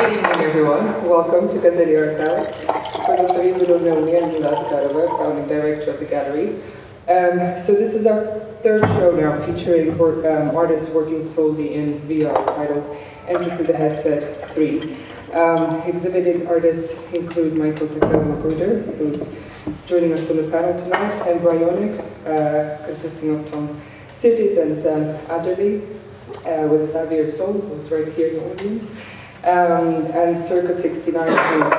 Good evening, everyone. Welcome to Gazelli Art House. For those of you who don't know me, I'm Zabludowicz, founding director of the gallery. So this is our third show now, featuring artists working solely in VR, titled Enter Through the Headset 3. Exhibiting artists include Takeo Magruder, who's joining us on the panel tonight, and Bionic, consisting of Tom Cities and Zan Adderley, with Xavier Sol, who's right here in the audience, and Circa 69, whose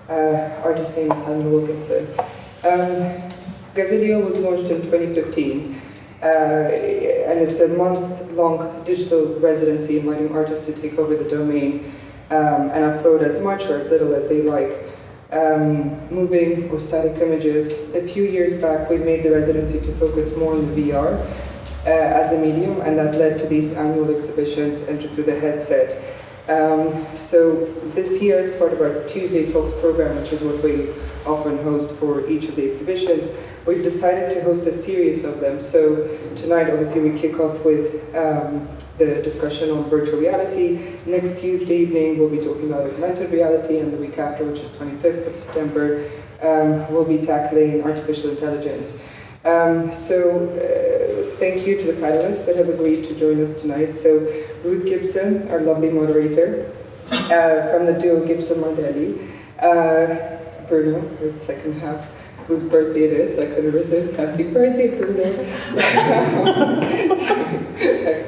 artist name is Simon Wilkinson. Gazelli was launched in 2015, and it's a month-long digital residency inviting artists to take over the domain and upload as much or as little as they like, moving or static images. A few years back, we made the residency to focus more on the VR as a medium, and that led to these annual exhibitions, Enter Through the Headset. So this year, as part of our Tuesday Talks program, which is what we often host for each of the exhibitions, we've decided to host a series of them. So tonight, obviously, we kick off with the discussion on virtual reality. Next Tuesday evening, we'll be talking about augmented reality, and the week after, which is 25th of September, we'll be tackling artificial intelligence. Thank you to the panelists that have agreed to join us tonight. So Ruth Gibson, our lovely moderator, from the duo Gibson Martelli, Bruno, who's the second half, whose birthday it is, I couldn't resist. Happy birthday, Bruno.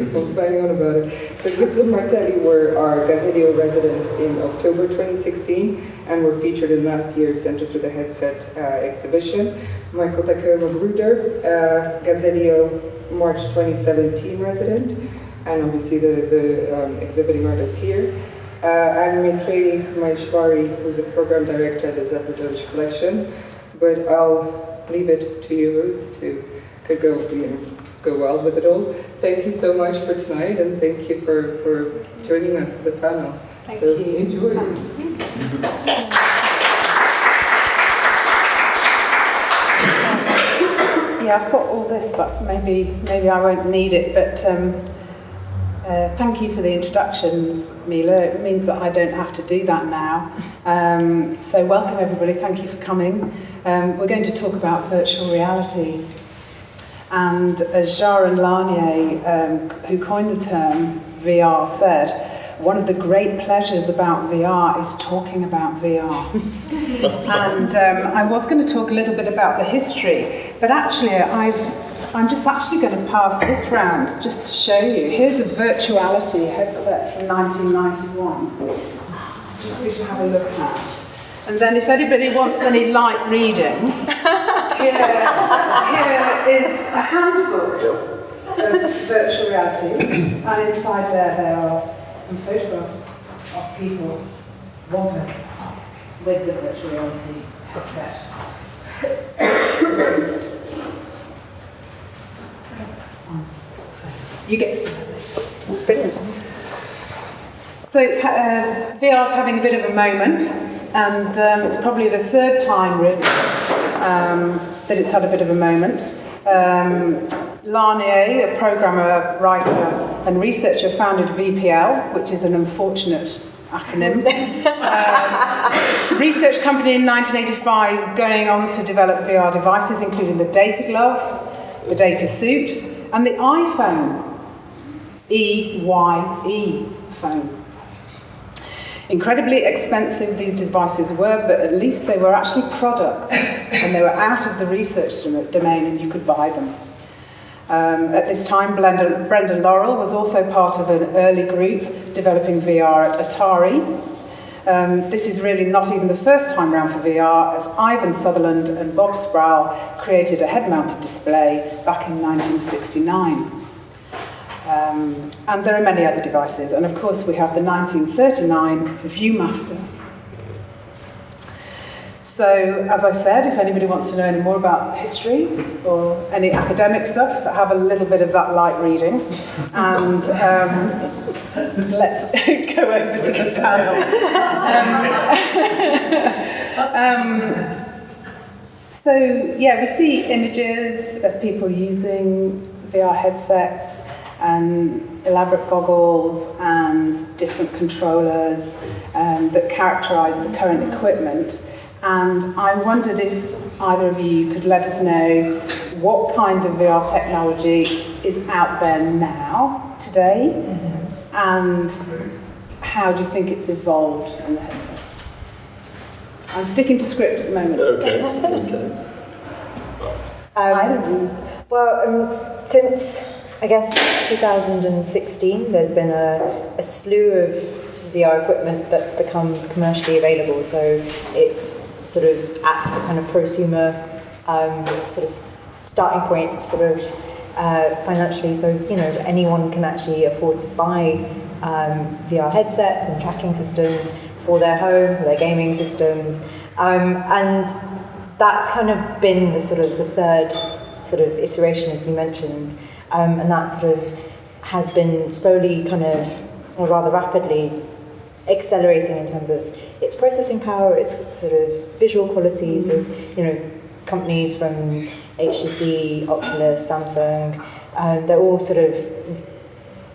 I'm banging on about it. So Gibson Martelli were our Gazelli residents in October 2016 and were featured in last year's Enter Through the Headset exhibition. Takeo Magruder, Gazelli March 2017 resident, and obviously the exhibiting artist here. And Maitreyi Maheshwari, who's the program director at the Zabludowicz collection. But I'll leave it to you, Ruth, to go well with it all. Thank you so much for tonight, and thank you for joining us at the panel. Thank you. Enjoy. Yeah, I've got all this, but maybe I won't need it. But thank you for the introductions, Mila. It means that I don't have to do that now. So welcome everybody, thank you for coming. We're going to talk about virtual reality. And as Jaron Lanier, who coined the term VR, said, one of the great pleasures about VR is talking about VR. And I was going to talk a little bit about the history, but actually I'm just actually going to pass this round just to show you. Here's a virtuality headset from 1991, just for you to have a look at. And then if anybody wants any light reading, here is a handbook of virtual reality, and inside there are some photographs of people, one person, with the virtual reality headset. You get to see that. Brilliant. So it's, VR's having a bit of a moment, and it's probably the third time, really, that it's had a bit of a moment. Lanier, a programmer, writer, and researcher, founded VPL, which is an unfortunate acronym. Research company in 1985, going on to develop VR devices, including the Data Glove, the Data Suit, and the iPhone. EYE phone. Incredibly expensive these devices were, but at least they were actually products, and they were out of the research domain, and you could buy them. At this time, Brendan Laurel was also part of an early group developing VR at Atari. This is really not even the first time round for VR, as Ivan Sutherland and Bob Sproul created a head-mounted display back in 1969. And there are many other devices, and of course we have the 1939 ViewMaster. So, as I said, if anybody wants to know any more about history or any academic stuff, have a little bit of that light reading. And let's go over to the panel. So, yeah, we see images of people using VR headsets. and elaborate goggles and different controllers that characterise the current equipment. And I wondered if either of you could let us know what kind of VR technology is out there now, today, and how do you think it's evolved in the headsets? I'm sticking to script at the moment. Okay. I don't know. Well, since, I guess, 2016, there's been a slew of VR equipment that's become commercially available. So it's sort of at a kind of prosumer sort of starting point, sort of financially. So, you know, anyone can actually afford to buy VR headsets and tracking systems for their home, for their gaming systems. And that's kind of been the third sort of iteration, as you mentioned, and that sort of has been slowly or rather rapidly accelerating in terms of its processing power, its sort of visual quality. So, you know, companies from HTC, Oculus, Samsung, they're all sort of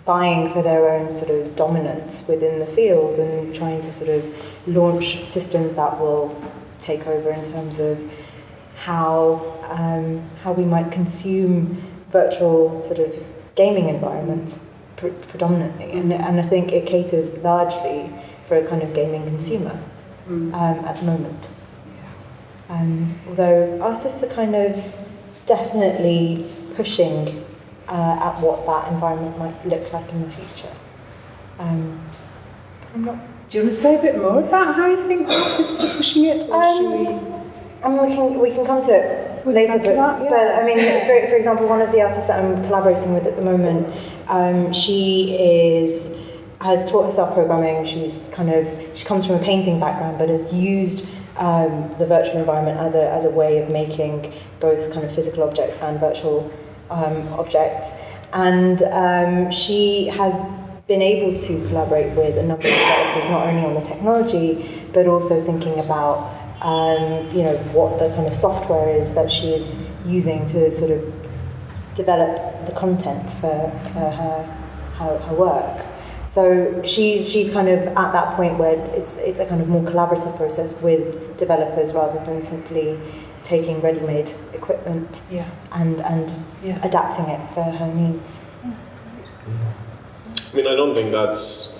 vying for their own sort of dominance within the field and trying to sort of launch systems that will take over in terms of how we might consume virtual sort of gaming environments predominantly, and I think it caters largely for a kind of gaming consumer at the moment. Although artists are kind of definitely pushing at what that environment might look like in the future. Do you want to say a bit more about how you think artists are pushing it? Or should we? I mean, we can come to it later, but I mean, for example, one of the artists that I'm collaborating with at the moment, she has taught herself programming. She comes from a painting background, but has used the virtual environment as a way of making both kind of physical objects and virtual objects, and she has been able to collaborate with a number of developers, not only on the technology, but also thinking about you know, what the kind of software is that she is using to sort of develop the content for her work. So she's kind of at that point where it's a kind of more collaborative process with developers rather than simply taking ready-made equipment and adapting it for her needs. I mean, I don't think that's...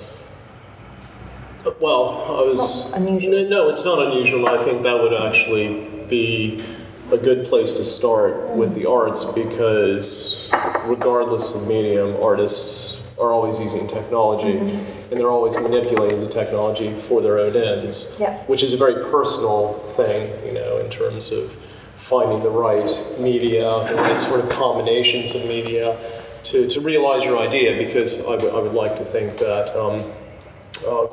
Well, It's not unusual. No, it's not unusual. I think that would actually be a good place to start with the arts, because regardless of medium, artists are always using technology, and they're always manipulating the technology for their own ends, which is a very personal thing, you know, in terms of finding the right media, the right sort of combinations of media to realize your idea, because I would like to think that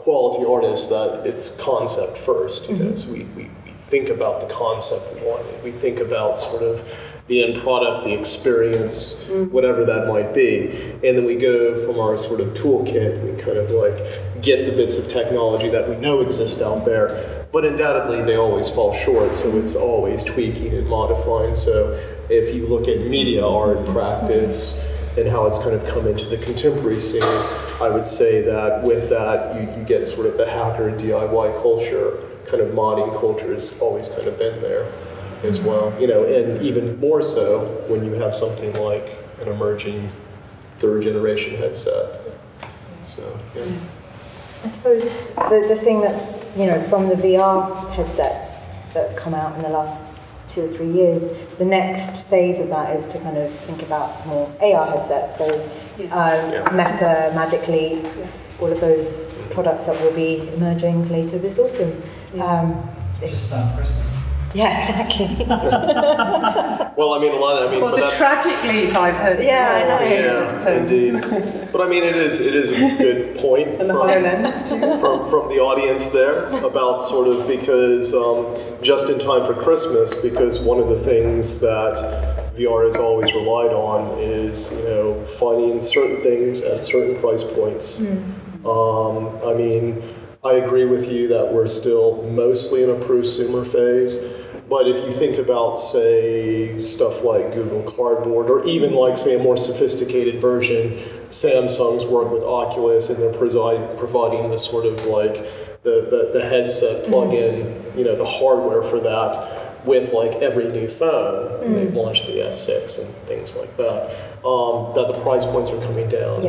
quality artists, that it's concept first. You know, so we think about the concept we want. We think about sort of the end product, the experience, whatever that might be, and then we go from our sort of toolkit. We kind of like get the bits of technology that we know exist out there, but undoubtedly they always fall short. So it's always tweaking and modifying. So if you look at media art practice and how it's kind of come into the contemporary scene, I would say that with that, you get sort of the hacker DIY culture, kind of modding culture has always kind of been there as well. You know, and even more so when you have something like an emerging third generation headset. So, yeah. I suppose the thing that's, you know, from the VR headsets that have come out in the last 2 or 3 years, the next phase of that is to kind of think about more AR headsets. So Meta, Magically, all of those products that will be emerging later this autumn. Just Christmas. Yeah, exactly. Well, I mean, Well, the tragic leap I've heard. Yeah, I know. Yeah, indeed. But I mean, it is a good point and the HoloLens too. from the audience there about sort of, because just in time for Christmas, because one of the things that VR has always relied on is, you know, finding certain things at certain price points. I mean, I agree with you that we're still mostly in a prosumer phase, but if you think about, say, stuff like Google Cardboard, or even like, say, a more sophisticated version Samsung's work with Oculus, and they're providing this sort of like the headset plug-in, the hardware for that with like every new phone. And they've launched the S6 and things like that. That the price points are coming down,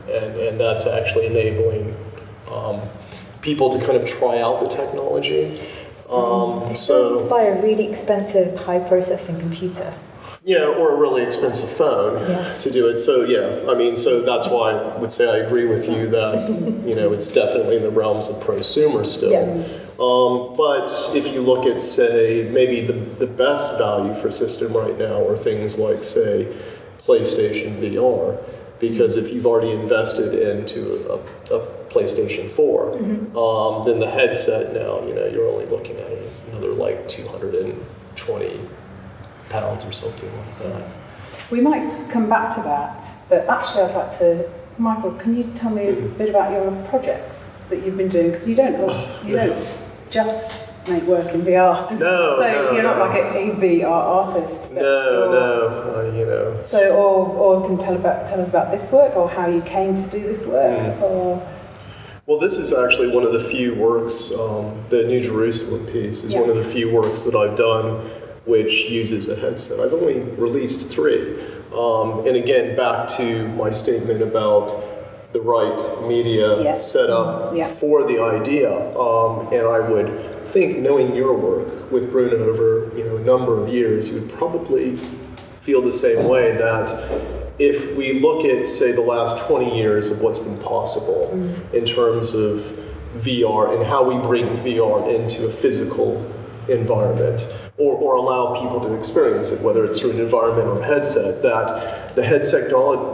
and that's actually enabling people to kind of try out the technology. So to buy a really expensive high processing computer. Yeah, or a really expensive phone to do it. So so that's why I would say I agree with you that it's definitely in the realms of prosumer still. But if you look at, say, maybe the best value for system right now are things like, say, PlayStation VR, because if you've already invested into a PlayStation 4, then the headset now, you're only looking at another like 220 pounds or something like that. We might come back to that, but actually I'd like to, Michael, can you tell me a bit about your projects that you've been doing? Because you don't just make work in VR. No, you're not like a VR artist. So, or can tell us about this work, or how you came to do this work, or. Well, this is actually one of the few works. The New Jerusalem piece is one of the few works that I've done which uses a headset. I've only released 3. And again, back to my statement about the right media setup for the idea. And I would think, knowing your work with Bruno over a number of years, you would probably feel the same way, that if we look at, say, the last 20 years of what's been possible in terms of VR and how we bring VR into a physical environment, or allow people to experience it, whether it's through an environment or a headset, that the headset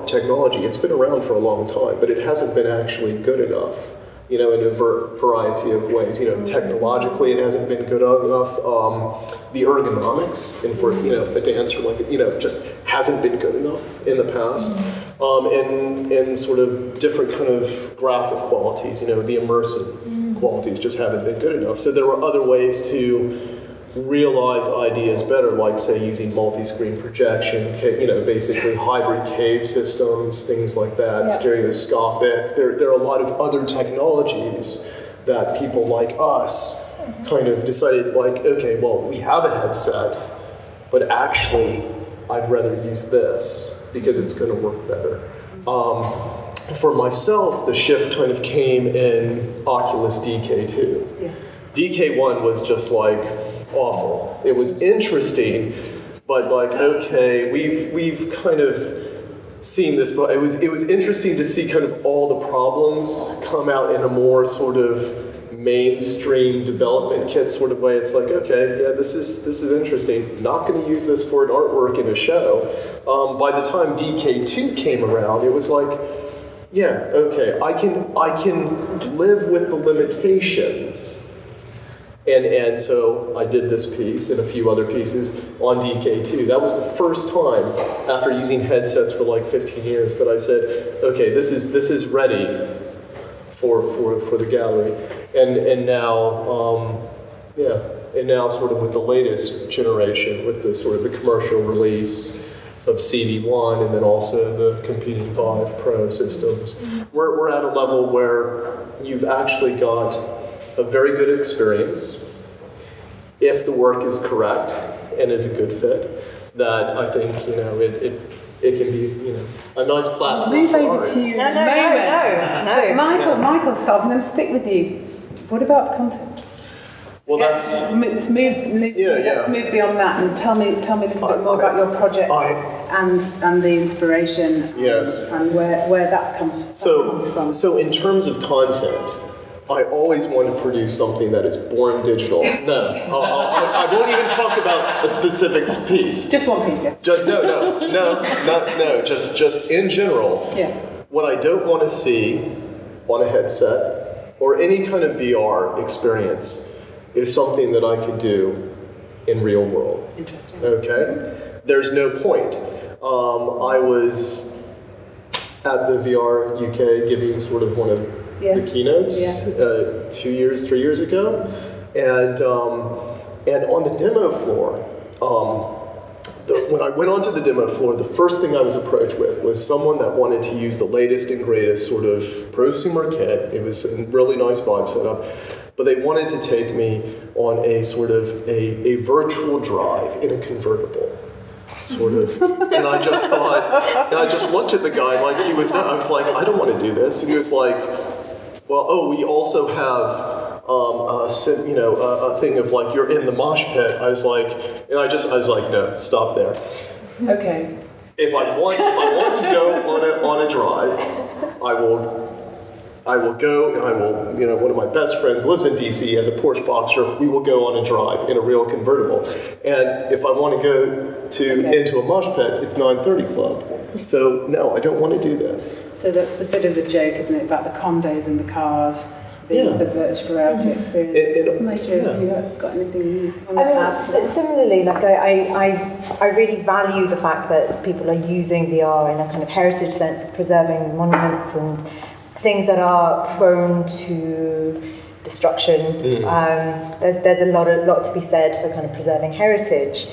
technology, it's been around for a long time, but it hasn't been actually good enough, in a variety of ways. Technologically, it hasn't been good enough. The ergonomics, and for, a dancer, just hasn't been good enough in the past. And sort of different kind of graphic qualities, the immersive qualities just haven't been good enough. So there were other ways to realize ideas better, like, say, using multi-screen projection, basically hybrid cave systems, things like that, stereoscopic. There are a lot of other technologies that people like us kind of decided, like, okay, well, we have a headset, but actually, I'd rather use this because it's going to work better. For myself, the shift kind of came in Oculus DK2. Yes. DK1 was just like awful. It was interesting, but like, okay, we've kind of seen this, but it was interesting to see kind of all the problems come out in a more sort of mainstream development kit sort of way. It's like, okay, this is interesting. Not going to use this for an artwork in a show. By the time DK2 came around, it was like, okay, I can live with the limitations. And so I did this piece and a few other pieces on DK2. That was the first time after using headsets for like 15 years that I said, okay, this is ready for the gallery. And now sort of with the latest generation, with the sort of the commercial release of CD1 and then also the competing Vive Pro systems, we're at a level where you've actually got a very good experience, if the work is correct and is a good fit, that I think, it can be, a nice platform. Move for over art. to you. No. Michael, so I was going to stick with you. What about the content? Well, let's move beyond that and tell me a little bit more about your projects and the inspiration and where that comes from. So in terms of content, I always want to produce something that is born digital. No, I won't even talk about a specific piece. Just one piece, yes. Just in general. Yes. What I don't want to see on a headset or any kind of VR experience is something that I could do in real world. Interesting. Okay? There's no point. I was at the VR UK giving sort of one of the keynotes 3 years ago, and on the demo floor, when I went onto the demo floor, the first thing I was approached with was someone that wanted to use the latest and greatest sort of prosumer kit. It was a really nice vibe setup, but they wanted to take me on a sort of a virtual drive in a convertible. Sort of, and I just thought, and I just looked at the guy like he was not, I was like, I don't want to do this. And he was like, well, oh, we also have a thing of like you're in the mosh pit. I was like, no, stop there. Okay. If I want to go on a drive, I will go, and I will, one of my best friends lives in DC, has a Porsche Boxster. We will go on a drive in a real convertible. And if I want to go into a mosh pit, it's 9:30 Club. So no, I don't want to do this. So that's the bit of the joke, isn't it, about the condos and the cars, the virtual reality experience. Maitreyi, have you got anything you want to add to that? Similarly, like I really value the fact that people are using VR in a kind of heritage sense of preserving monuments and things that are prone to destruction. There's a lot to be said for kind of preserving heritage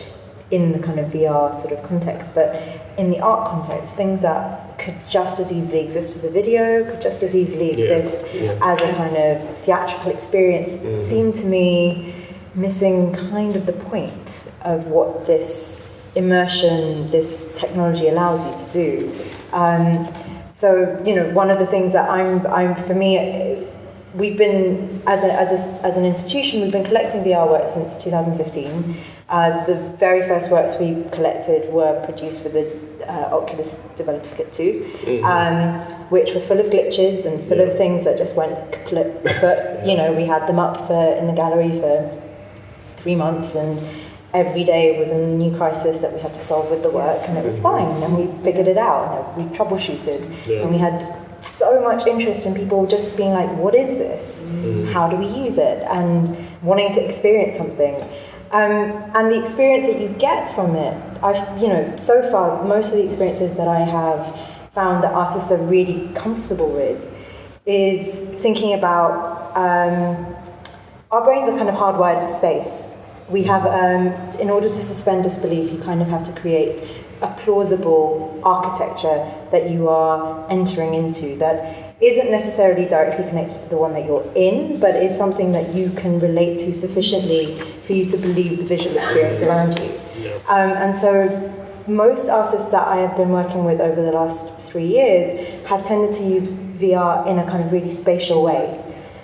in the kind of VR sort of context, but in the art context, things that could just as easily exist as a video, could just as easily exist as a kind of theatrical experience, seem to me missing kind of the point of what this immersion, this technology allows you to do. So, one of the things that for me, we've been, as an institution, we've been collecting VR work since 2015. The very first works we collected were produced for the Oculus Developers Kit 2, which were full of glitches and full of things that just went kaput. But, we had them up in the gallery for 3 months, and every day was a new crisis that we had to solve with the work, and it was fine, and we figured it out, and we troubleshooted, and we had so much interest in people just being like, what is this? How do we use it? And wanting to experience something. And the experience that you get from it, so far, most of the experiences that I have found that artists are really comfortable with is thinking about, our brains are kind of hardwired for space. We have, in order to suspend disbelief, you kind of have to create a plausible architecture that you are entering into that isn't necessarily directly connected to the one that you're in, but is something that you can relate to sufficiently for you to believe the visual experience around you. And so most artists that I have been working with over the last 3 years have tended to use VR in a kind of really spatial way,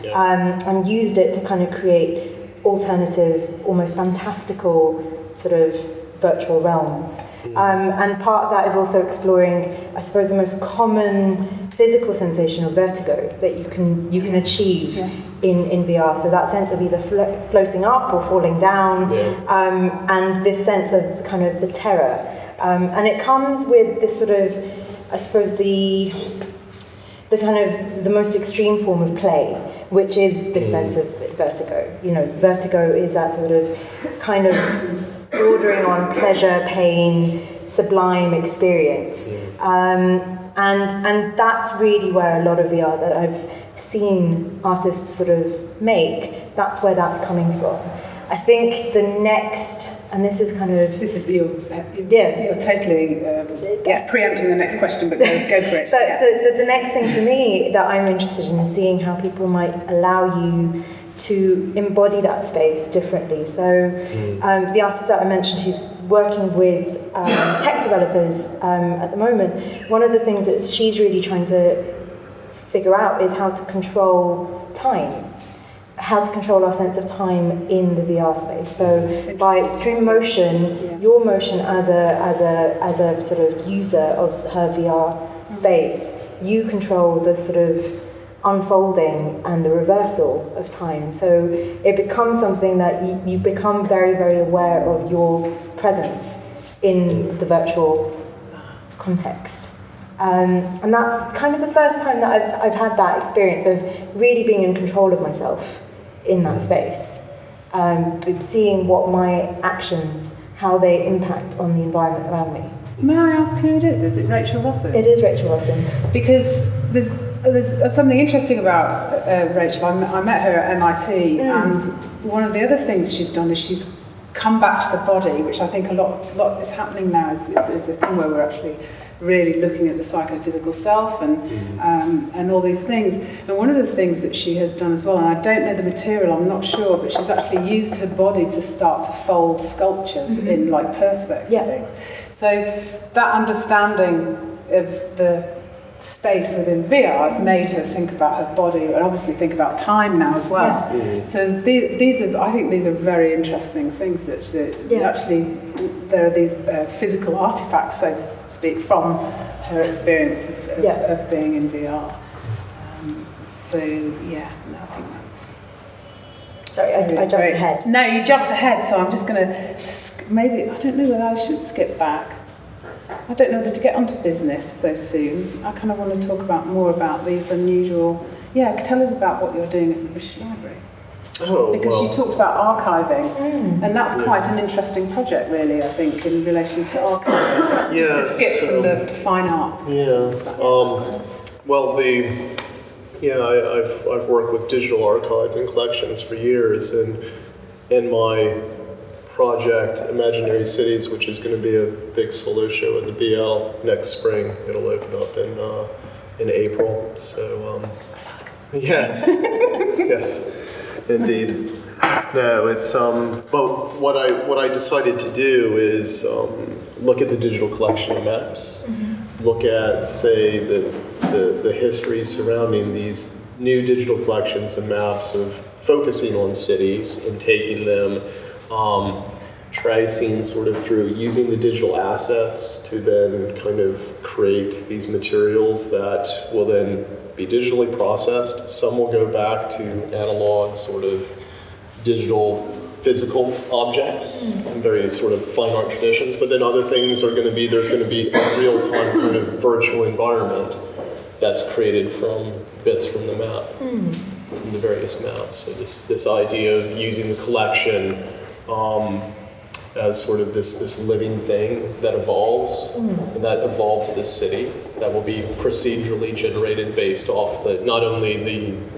and used it to kind of create alternative, almost fantastical sort of virtual realms. And part of that is also exploring, I suppose, the most common physical sensation of vertigo that you can achieve in VR. So that sense of either floating up or falling down, and this sense of kind of the terror. And it comes with this sort of, I suppose, the kind of the most extreme form of play, which is this sense of vertigo. Vertigo is that sort of kind of bordering on pleasure, pain, sublime experience. And that's really where a lot of VR that I've seen artists sort of make, that's where that's coming from. I think the next, and this is kind of... You're totally preempting the next question, but go for it. But the next thing for me that I'm interested in is seeing how people might allow you to embody that space differently. So the artist that I mentioned who's working with tech developers at the moment, one of the things that she's really trying to figure out is how to control time, how to control our sense of time in the VR space. So through motion, your motion as a sort of user of her VR space, you control the sort of unfolding and the reversal of time. So it becomes something that you become very, very aware of your presence in the virtual context. And that's kind of the first time that I've had that experience of really being in control of myself in that space. Seeing what my actions, how they impact on the environment around me. May I ask who it is? Is it Rachel Rossen? It is Rachel Rossen. Because there's something interesting about Rachel. I met her at MIT, and one of the other things she's done is she's come back to the body, which I think a lot is happening now, is a thing where we're actually really looking at the psychophysical self and all these things. And one of the things that she has done as well, and I don't know the material, I'm not sure, but she's actually used her body to start to fold sculptures in like perspex and things. So that understanding of the space within VR has made her think about her body and obviously think about time now as well. So these are, I think these are very interesting things that actually there are these physical artifacts, so to speak, from her experience of being in VR. I think that's... Sorry, I jumped ahead. No, you jumped ahead, so I'm just going to, maybe, I don't know whether I should skip back. I don't know whether to get onto business so soon. I kind of want to talk more about these unusual... Yeah, tell us about what you're doing at the British Library. Because you talked about archiving, and that's quite an interesting project, really, I think, in relation to archiving. Just to skip from the fine art. I've worked with digital archiving collections for years, and in my project, Imaginary Cities, which is going to be a big solo show at the BL next spring. It'll open up in April. So, yes, yes, indeed. No, it's but what I decided to do is look at the digital collection of maps, look at, say, the history surrounding these new digital collections of maps, of focusing on cities and taking them. Tracing sort of through using the digital assets to then kind of create these materials that will then be digitally processed. Some will go back to analog sort of digital physical objects and various sort of fine art traditions, but then other things are going to be, there's going to be a real-time kind of virtual environment that's created from bits from the map, from the various maps. So this idea of using the collection as sort of this living thing that evolves, and that evolves this city, that will be procedurally generated based off not only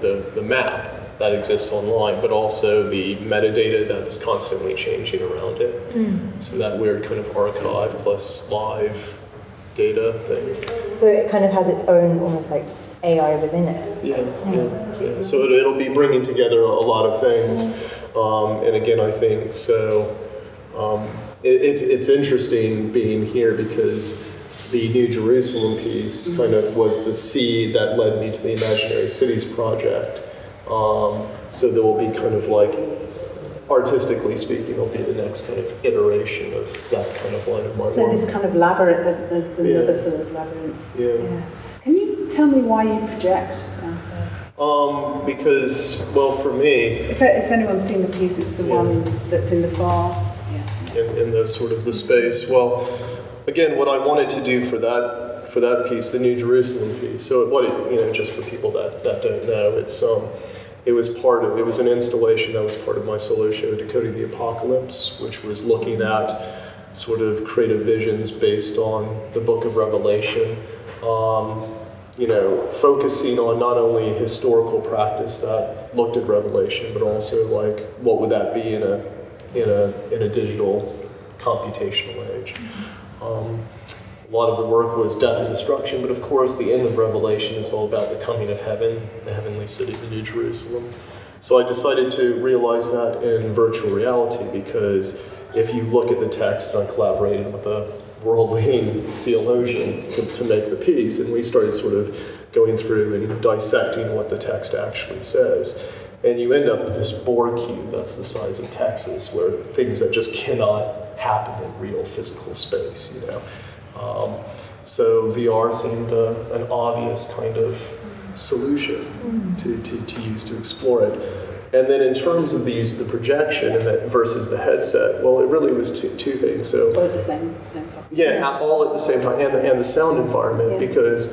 the map that exists online, but also the metadata that's constantly changing around it. So that weird kind of archive plus live data thing. So it kind of has its own almost like AI within it. Yeah. So it'll be bringing together a lot of things. And again, I think so. It's interesting being here because the New Jerusalem piece kind of was the seed that led me to the Imaginary Cities project. So there will be kind of like, artistically speaking, will be the next kind of iteration of that kind of line of my work. So this kind of labyrinth, another sort of labyrinth. Yeah. Can you tell me why you project downstairs? Because, well, for me... If anyone's seen the piece, it's the one that's in the far... In the sort of the space. Well, again, what I wanted to do for that piece, the New Jerusalem piece. So just for people that don't know, it was an installation that was part of my solo show, Decoding the Apocalypse, which was looking at sort of creative visions based on the Book of Revelation. Focusing on not only historical practice that looked at Revelation, but also like what would that be in a digital computational age. A lot of the work was death and destruction, but of course the end of Revelation is all about the coming of heaven, the heavenly city, the New Jerusalem. So I decided to realize that in virtual reality, because if you look at the text, and I collaborated with a world-leading theologian to make the piece, and we started sort of going through and dissecting what the text actually says. And you end up with this Borg cube that's the size of Texas, where things that just cannot happen in real physical space, So VR seemed an obvious kind of solution to use to explore it. And then in terms of the use of the projection and that versus the headset, well, it really was two things. So all at the same time. Yeah, all at the same time, and the sound environment, because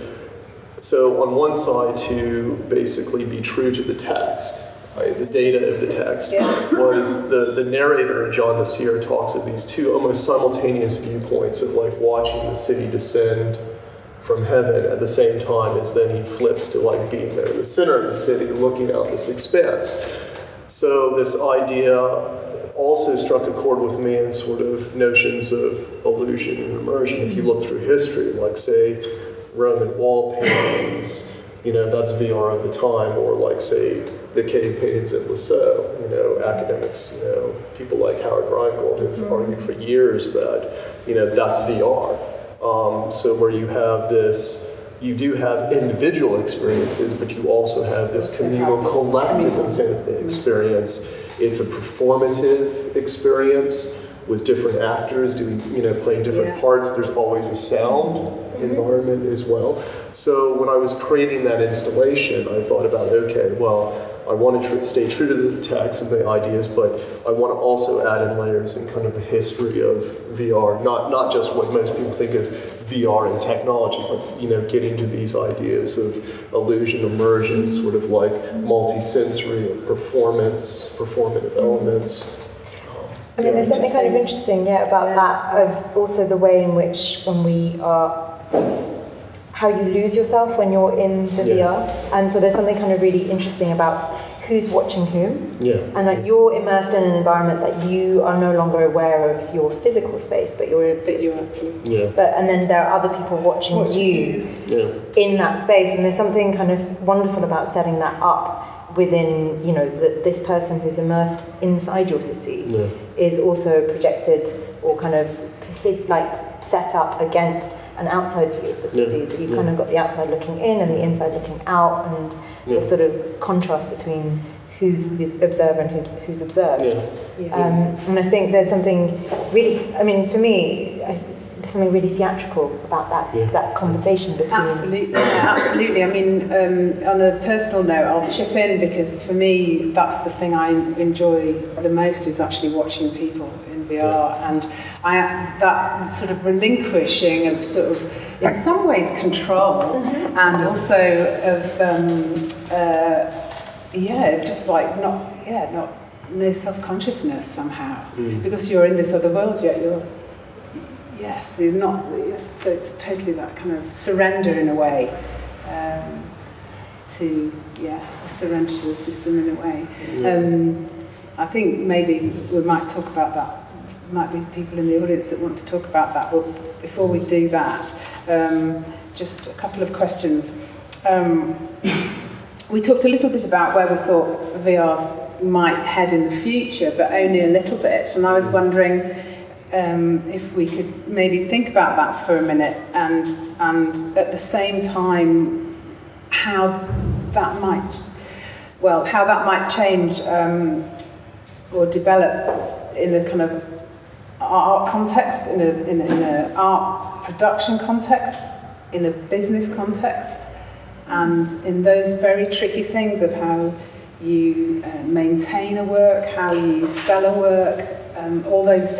so on one side to basically be true to the text. Right, the data of the text was the narrator, John the Seer, talks of these two almost simultaneous viewpoints of like watching the city descend from heaven at the same time as then he flips to like being there in the center of the city looking out this expanse. So this idea also struck a chord with me in sort of notions of illusion and immersion. If you look through history, like say Roman wall paintings, that's VR of the time, or like say the cave paintings at Lascaux, academics, people like Howard Reingold have argued for years that, that's VR. So where you have this, you do have individual experiences, but you also have this communal, collective experience. It's a performative experience with different actors doing, playing different parts. There's always a sound environment as well. So when I was creating that installation, I thought about, okay, well, I want to stay true to the text and the ideas, but I want to also add in layers and kind of the history of VR, not just what most people think of VR and technology, but getting to these ideas of illusion, immersion, sort of like multi-sensory and performative elements. I mean, there's something kind of interesting, about that, of also the way in which when we are, how you lose yourself when you're in the VR. And so there's something kind of really interesting about who's watching whom. And like you're immersed in an environment that you are no longer aware of your physical space, but and then there are other people watching you in that space. And there's something kind of wonderful about setting that up within, this person who's immersed inside your city is also projected or kind of like set up against an outside view of the city. So you've kind of got the outside looking in and the inside looking out, and the sort of contrast between who's the observer and who's observed. And I think there's something really, I mean, for me, there's something really theatrical about that conversation between... Absolutely. I mean, on a personal note, I'll chip in, because for me, that's the thing I enjoy the most, is actually watching people in VR, and that sort of relinquishing of sort of, in some ways, control, and also of, just like no self-consciousness somehow, because you're in this other world, yet you're not, so it's totally that kind of surrender in a way, surrender to the system in a way. I think maybe we might talk about that. There might be people in the audience that want to talk about that. Well, before we do that, just a couple of questions. We talked a little bit about where we thought VR might head in the future, but only a little bit. And I was wondering if we could maybe think about that for a minute, and at the same time, how that might change or develop in a kind of art context, in a art production context, in a business context, and in those very tricky things of how you maintain a work, how you sell a work, all those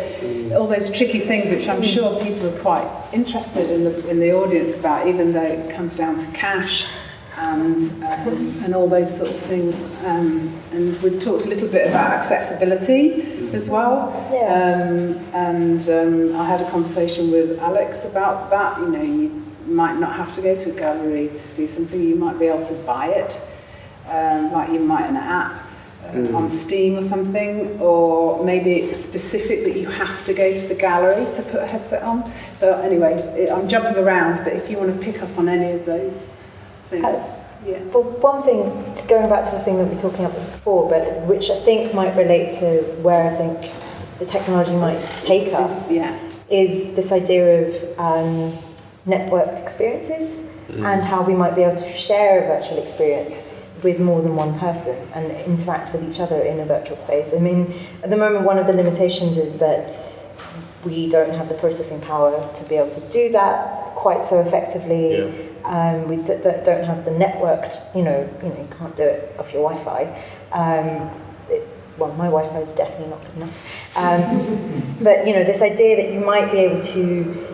tricky things which I'm sure people are quite interested in the audience about, even though it comes down to cash and all those sorts of things. And we've talked a little bit about accessibility as well. I had a conversation with Alex about that. You might not have to go to a gallery to see something. You might be able to buy it, like you might an app. On Steam or something, or maybe it's specific that you have to go to the gallery to put a headset on. So anyway, I'm jumping around, but if you want to pick up on any of those things. Well, one thing, going back to the thing that we were talking about before, but which I think might relate to where I think the technology might take us, is this idea of networked experiences and how we might be able to share a virtual experience with more than one person and interact with each other in a virtual space. I mean, at the moment, one of the limitations is that we don't have the processing power to be able to do that quite so effectively. We don't have the networked, you can't do it off your Wi-Fi. Well, my Wi-Fi is definitely not good enough. But, this idea that you might be able to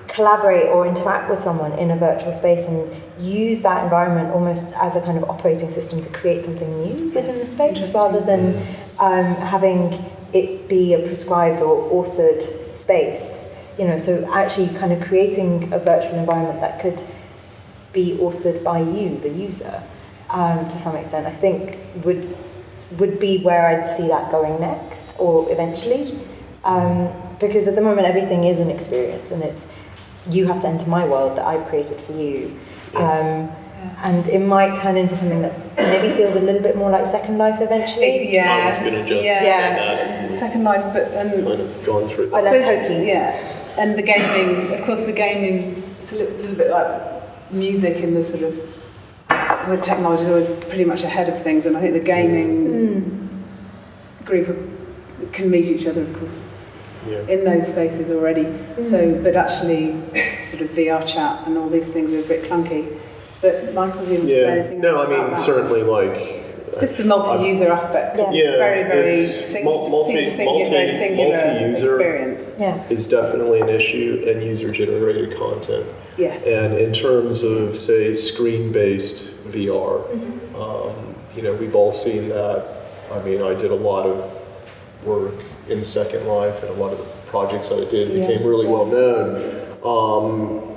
collaborate or interact with someone in a virtual space and use that environment almost as a kind of operating system to create something new within the space, rather than having it be a prescribed or authored space. So actually kind of creating a virtual environment that could be authored by you, the user, to some extent, I think would would be where I'd see that going next, or eventually. Because at the moment everything is an experience, and it's you have to enter my world that I've created for you. And it might turn into something that maybe feels a little bit more like Second Life eventually. I was going to just say that. Second Life, but kind of gone through Oh, that. less hokey. Yeah, and the gaming, of course, the gaming, it's a little bit like music in the sort of, with technology is always pretty much ahead of things, and I think the gaming group can meet each other, of course, in those spaces already. So, but actually, sort of VR chat and all these things are a bit clunky. But Michael, do you want to say anything else about that? Certainly, like just the multi-user aspect, because it's very, very singular experience. Is definitely an issue, and user-generated content. Yes. And in terms of, say, screen-based VR, we've all seen that. I mean, I did a lot of work in Second Life, and a lot of the projects I did became really well known.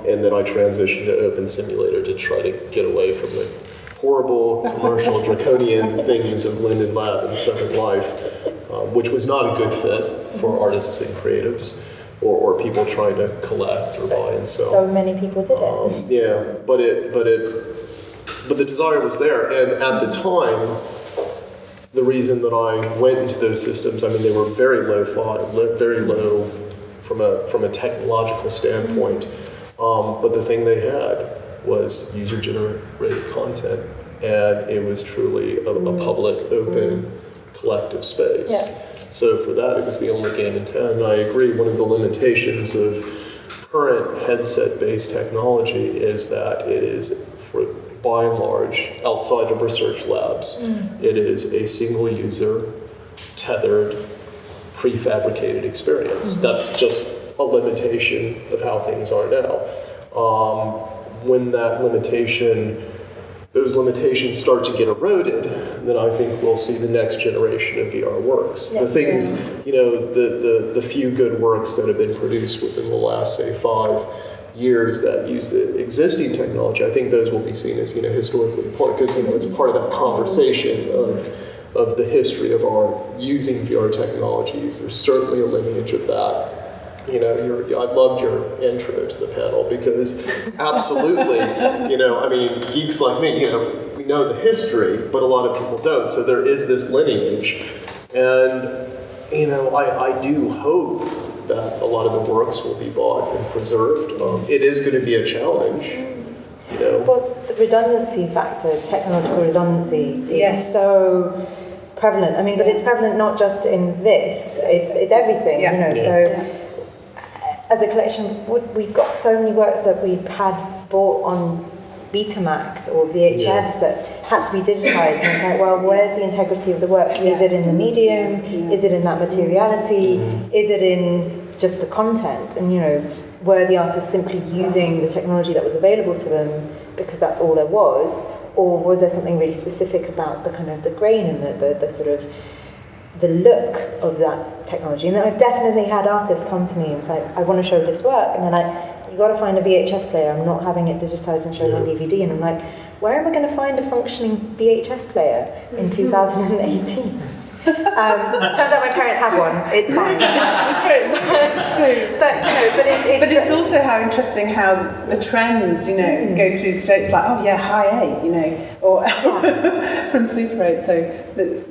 And then I transitioned to Open Simulator to try to get away from the horrible commercial draconian things of Linden Lab and Second Life, which was not a good fit for artists and creatives, or people trying to collect or buy and sell. So many people did it. But the desire was there, and at the time, the reason that I went into those systems, I mean, they were very very low from a technological standpoint. But the thing they had was user-generated content, and it was truly a public, open, collective space. So for that, it was the only game in town. And I agree, one of the limitations of current headset-based technology is that it is, by and large, outside of research labs, it is a single-user, tethered, prefabricated experience. That's just a limitation of how things are now. When those limitations start to get eroded, then I think we'll see the next generation of VR works. The things, the few good works that have been produced within the last, say, 5 years that use the existing technology, I think those will be seen as, historically important, because, it's part of that conversation of the history of our using VR technologies. There's certainly a lineage of that. I loved your intro to the panel, because absolutely, geeks like me, we know the history, but a lot of people don't. So there is this lineage. And, I do hope that a lot of the works will be bought and preserved. It is going to be a challenge, Well, the redundancy factor, technological redundancy, is so prevalent. I mean, but it's prevalent not just in this, it's everything, so... As a collection, we've got so many works that we've had bought on Betamax or VHS that had to be digitized, and it's like, well, where's the integrity of the work? Is it in the medium? Is it in that materiality? Is it in just the content? And were the artists simply using the technology that was available to them because that's all there was, or was there something really specific about the kind of the grain and the sort of the look of that technology? And then I've definitely had artists come to me and say, I want to show this work, and then you got to find a VHS player. I'm not having it digitized and shown on DVD. And I'm like, where am I going to find a functioning VHS player in 2018? Turns out my parents have one. It's fine. but it's also how interesting how the trends, go through states like, oh yeah, high 8, or from Super 8. So but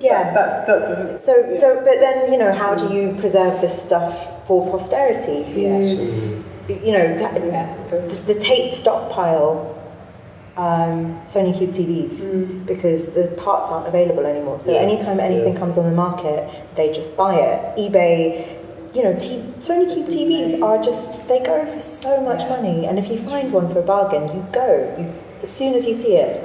then how do you preserve this stuff for posterity? The Tate stockpile. Sony Cube TVs, because the parts aren't available anymore. So anytime anything comes on the market, they just buy it. eBay, Sony Cube TVs are they go for so much money. And if you find one for a bargain, you go. As soon as you see it,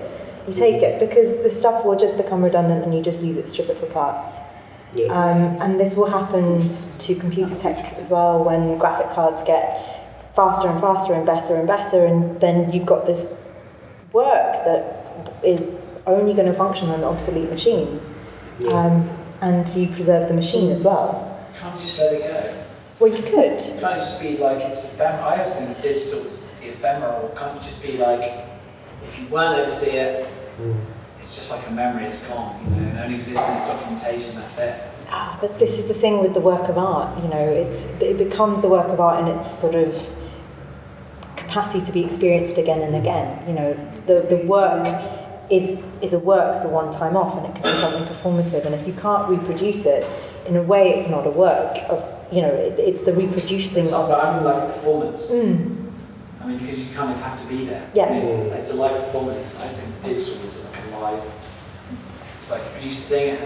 you take it, because the stuff will just become redundant and you just use it, strip it for parts. And this will happen to computer tech as well, when graphic cards get faster and faster and better, and then you've got this work that is only going to function on an obsolete machine, and you preserve the machine as well. Can't you just let it go? Well, you could. Can't it just be like it's ephemeral? I always think digital is the ephemeral. Can't you just be like, if you weren't there to see it, it's just just like a memory, it's gone, and only exists in its documentation, that's it. But this is the thing with the work of art, it becomes the work of art in its sort of capacity to be experienced again and again. The work is a work the one time off, and it can be something performative, and if you can't reproduce it, in a way it's not a work of, it's the reproducing it's of it. I mean, like a performance. Mm. I mean, because you kind of have to be there. Yeah. I mean, it's a live performance. I just think digital is like a live. It's like you produce a thing. It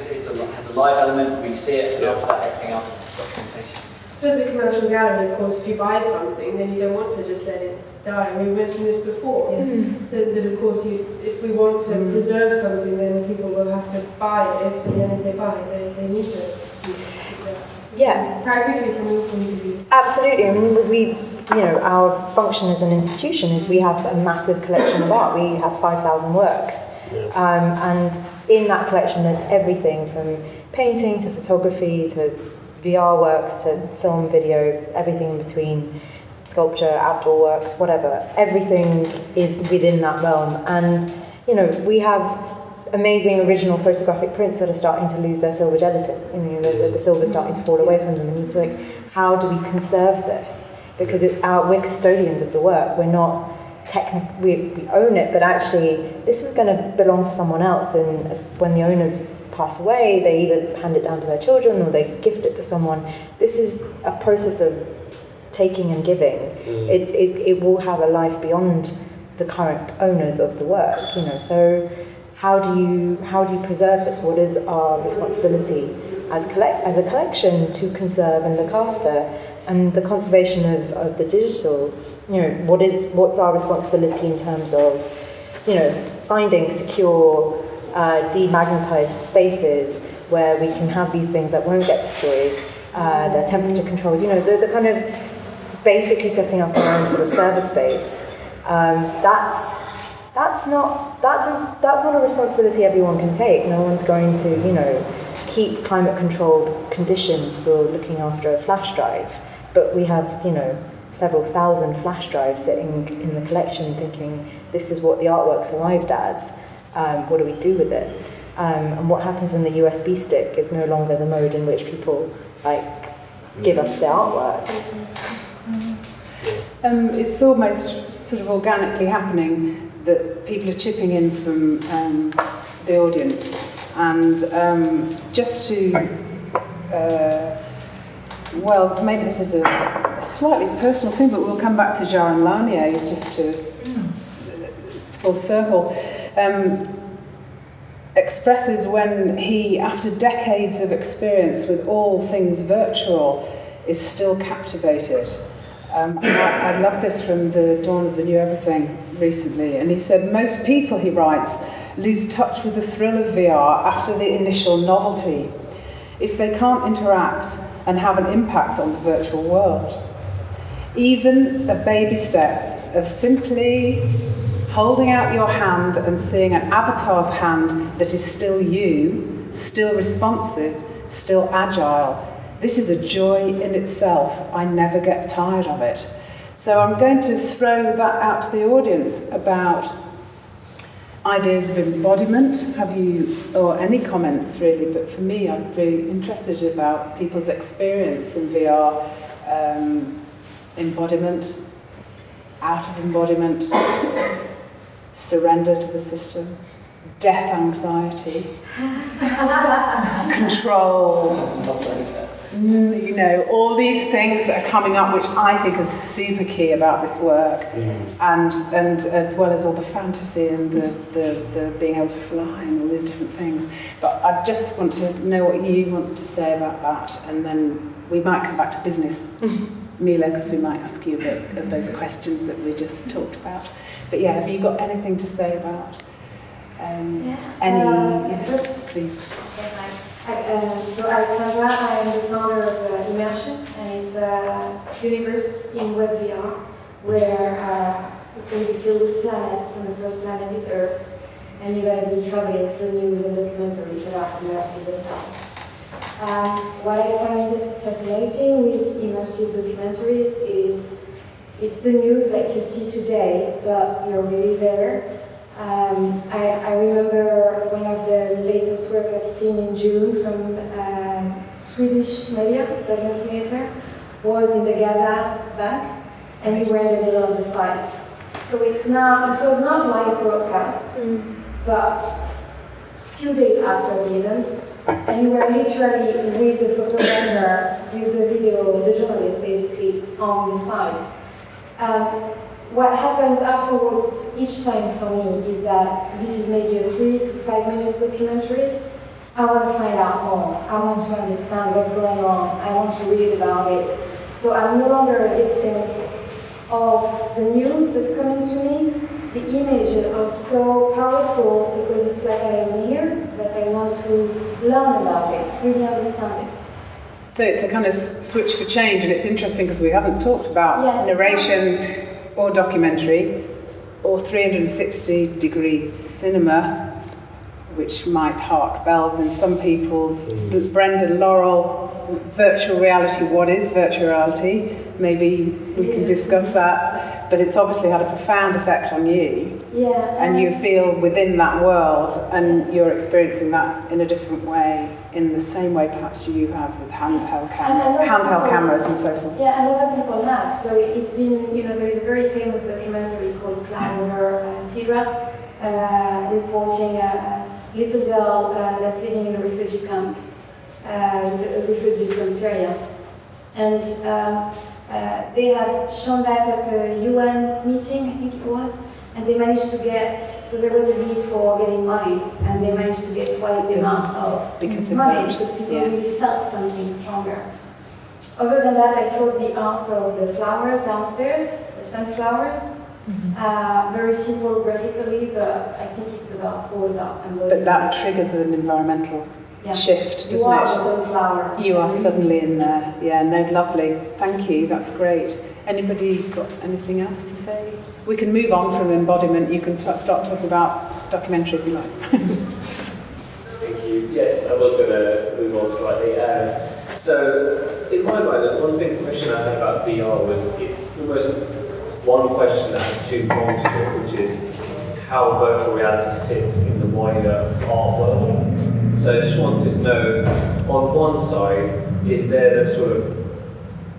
has a live element where you see it, and after that, everything else is documentation. As a commercial gallery, of course, if you buy something, then you don't want to just let it die. We mentioned this before. Yes. That of course, if we want to preserve something, then people will have to buy it, and then if they buy it, they need to keep it. Yeah. Practically, from your point of view. Absolutely. I mean, our function as an institution is we have a massive collection of art. We have 5,000 works. And in that collection, there's everything from painting to photography to VR works to film, video, everything in between, sculpture, outdoor works, whatever. Everything is within that realm. And, we have amazing original photographic prints that are starting to lose their silver gelatin. The silver's starting to fall away from them. And you're like, how do we conserve this? Because we're custodians of the work. We're not we own it, but actually this is going to belong to someone else. And when the owners pass away, they either hand it down to their children or they gift it to someone. This is a process of taking and giving. It will have a life beyond the current owners of the work. So how do you preserve this? What is our responsibility as a collection to conserve and look after? And the conservation of the digital, what's our responsibility in terms of, finding secure, demagnetized spaces where we can have these things that won't get destroyed, they're temperature controlled, the kind of basically setting up our own sort of server space. That's not a responsibility everyone can take. No one's going to, keep climate controlled conditions for looking after a flash drive. But we have, several thousand flash drives sitting in the collection thinking, this is what the artwork's arrived as. What do we do with it? And what happens when the USB stick is no longer the mode in which people, give us their artworks? It's almost sort of organically happening that people are chipping in from the audience. And just to... maybe this is a slightly personal thing, but we'll come back to Jaron Lanier just to full circle. Expresses when he, after decades of experience with all things virtual, is still captivated. I love this from the Dawn of the New Everything recently, and he said, most people, he writes, lose touch with the thrill of VR after the initial novelty, if they can't interact and have an impact on the virtual world. Even a baby step of simply holding out your hand and seeing an avatar's hand that is still you, still responsive, still agile. This is a joy in itself. I never get tired of it. So I'm going to throw that out to the audience about ideas of embodiment. Have you, or any comments really, but for me, I'm really interested about people's experience in VR, embodiment, out of embodiment, surrender to the system, death anxiety, control, all these things that are coming up, which I think are super key about this work, and as well as all the fantasy and the being able to fly and all these different things. But I just want to know what you want to say about that, and then we might come back to business, Mila, because we might ask you a bit of those questions that we just talked about. But yeah, have you got anything to say about yes, please. So Alexandra, I am the founder of Immersion, and it's a universe in web VR where it's going to be filled with planets, and the first planet is Earth, and you're going to be traveling through news and documentaries that are immersive themselves. What I find fascinating with immersive documentaries is it's the news like you see today, but you're really there. I remember one of June from Swedish media, the Moderator, was in the Gaza bank, and we were in the middle of the fight. So it was not live broadcast, but a few days after the event, and we were literally with the photographer, with the video, the journalist basically on the site. What happens afterwards each time for me is that this is maybe a 3 to 5 minutes documentary. I want to find out more. I want to understand what's going on. I want to read about it. So I'm no longer a victim of the news that's coming to me. The images are so powerful because it's like I am here, that I want to learn about it, really understand it. So it's a kind of switch for change, and it's interesting because we haven't talked about narration or documentary or 360-degree cinema, which might hark bells in some people's. Brendan Laurel, virtual reality, what is virtual reality? Maybe we can discuss that, but it's obviously had a profound effect on you. And you feel within that world, and you're experiencing that in a different way, in the same way perhaps you have with handheld cameras and so forth. Yeah, and other people have. So it's been, there's a very famous documentary called Cloud Sidra, reporting a little girl that's living in a refugee camp, refugees from Syria. And they have shown that at a UN meeting, I think it was, and they managed to get, so there was a need for getting money, and they managed to get twice the amount of money because people really felt something stronger. Other than that, I thought the art of the flowers downstairs, the sunflowers, very simple graphically, but I think it's all about embodiment. But that triggers an environmental shift, doesn't it? You are the sunflower. You are suddenly in there. Yeah, no, lovely. Thank you, that's great. Anybody got anything else to say? We can move on from embodiment. You can start talking about documentary if you like. Thank you. Yes, I was going to move on slightly. So, in my mind, the one big question I had about VR was it's almost one question that has two prongs to it, which is how virtual reality sits in the wider art world. So I just wanted to know, on one side, is there the sort of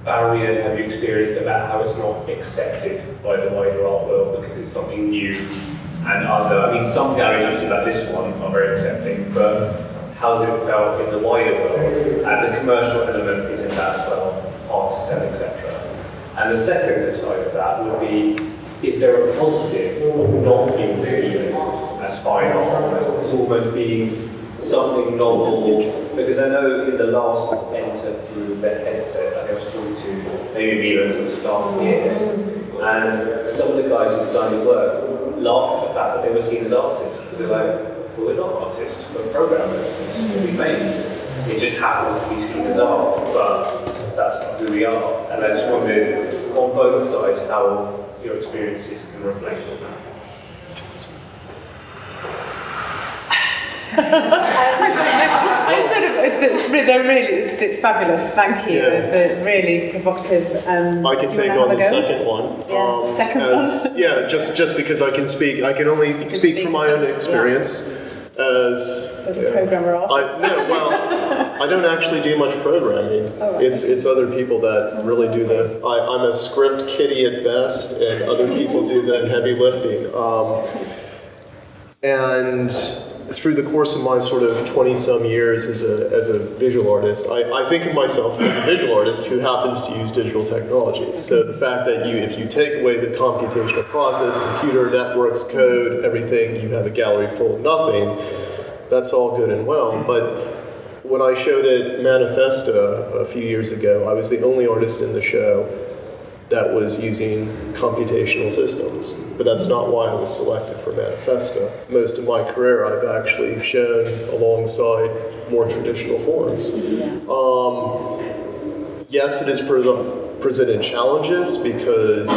barrier have you experienced about how it's not accepted by the wider art world because it's something new and other, some galleries actually like this one are very accepting, but how's it felt in the wider world? And the commercial element is in that as well, hard to sell, etc. And the second side of that would be, is there a positive of not being seen as fine art, almost being something novel? Because I know in the last enter through the headset, I think I was talking to maybe Mila and some staff here, and some of the guys who designed the work laughed at the fact that they were seen as artists. They're like, well, we're not artists, we're programmers, it's what we make. It just happens to be seen as art, but that's not who we are. And I just wondered, on both sides, how your experiences can reflect on that. They're really fabulous, thank you. They're really provocative. I can take on the second one. Just because I can speak, I can only speak from my own experience. As a programmer artist? I don't actually do much programming. It's other people that really do I'm a script kiddie at best, and other people do the heavy lifting. And through the course of my sort of 20-some years as a visual artist, I think of myself as a visual artist who happens to use digital technology. So the fact that if you take away the computational process, computer, networks, code, everything, you have a gallery full of nothing, that's all good and well. But when I showed at Manifesta a few years ago, I was the only artist in the show that was using computational systems. But that's not why I was selected for Manifesta. Most of my career I've actually shown alongside more traditional forms. Yes, it has presented challenges because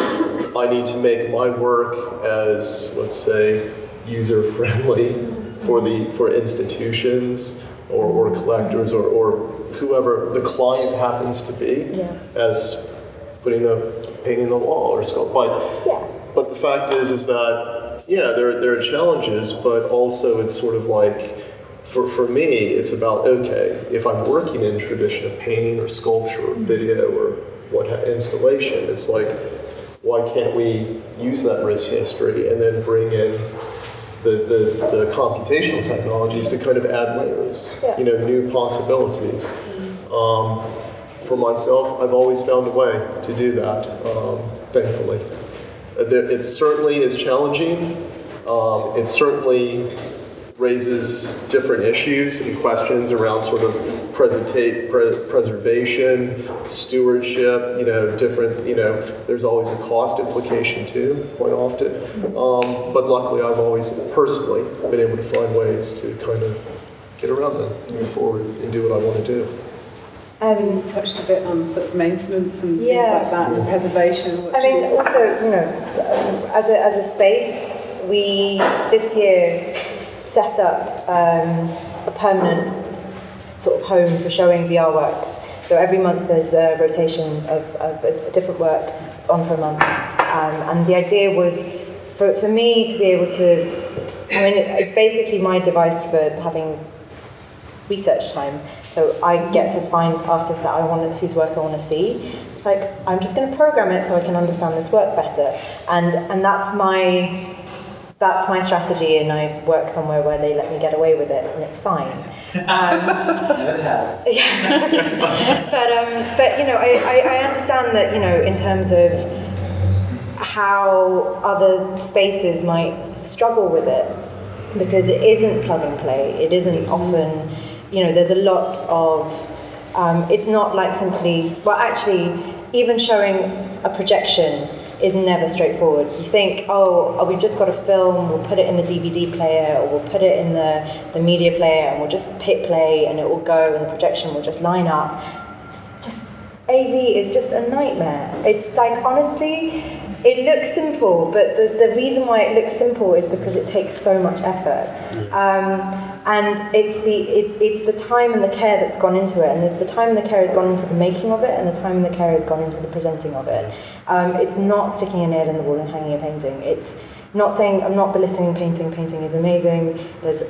I need to make my work as, let's say, user-friendly for institutions or collectors or whoever the client happens to be, as putting a painting on the wall or sculpt. But the fact is that there are challenges, but also it's sort of like For me, it's about, okay, if I'm working in a tradition of painting or sculpture or video or installation, it's like, why can't we use that rich history and then bring in the computational technologies to kind of add layers, new possibilities. For myself, I've always found a way to do that, thankfully. It certainly is challenging. It certainly raises different issues and questions around sort of preservation, stewardship, different, there's always a cost implication too, quite often. But luckily I've always personally been able to find ways to kind of get around them, move forward and do what I want to do. You touched a bit on sort of maintenance and things like that, and preservation. Also, as a space, we this year set up a permanent sort of home for showing VR works. So every month there's a rotation of a different work. It's on for a month. And the idea was for me to be able to, it's basically my device for having research time. So I get to find artists that whose work I want to see. It's like, I'm just going to program it so I can understand this work better. And that's my strategy, and I work somewhere where they let me get away with it, and it's fine. Never tell. Yeah. but I understand that, in terms of how other spaces might struggle with it, because it isn't plug and play. It isn't often, there's a lot of, it's not like simply, even showing a projection is never straightforward. You think, we've just got a film, we'll put it in the DVD player, or we'll put it in the media player, and we'll just hit play, and it will go, and the projection will just line up. AV is just a nightmare. It's like, honestly, it looks simple, but the reason why it looks simple is because it takes so much effort. And it's the time and the care that's gone into it, and the time and the care has gone into the making of it, and the time and the care has gone into the presenting of it. It's not sticking a nail in the wall and hanging a painting. It's not saying, I'm not belittling painting. Painting is amazing.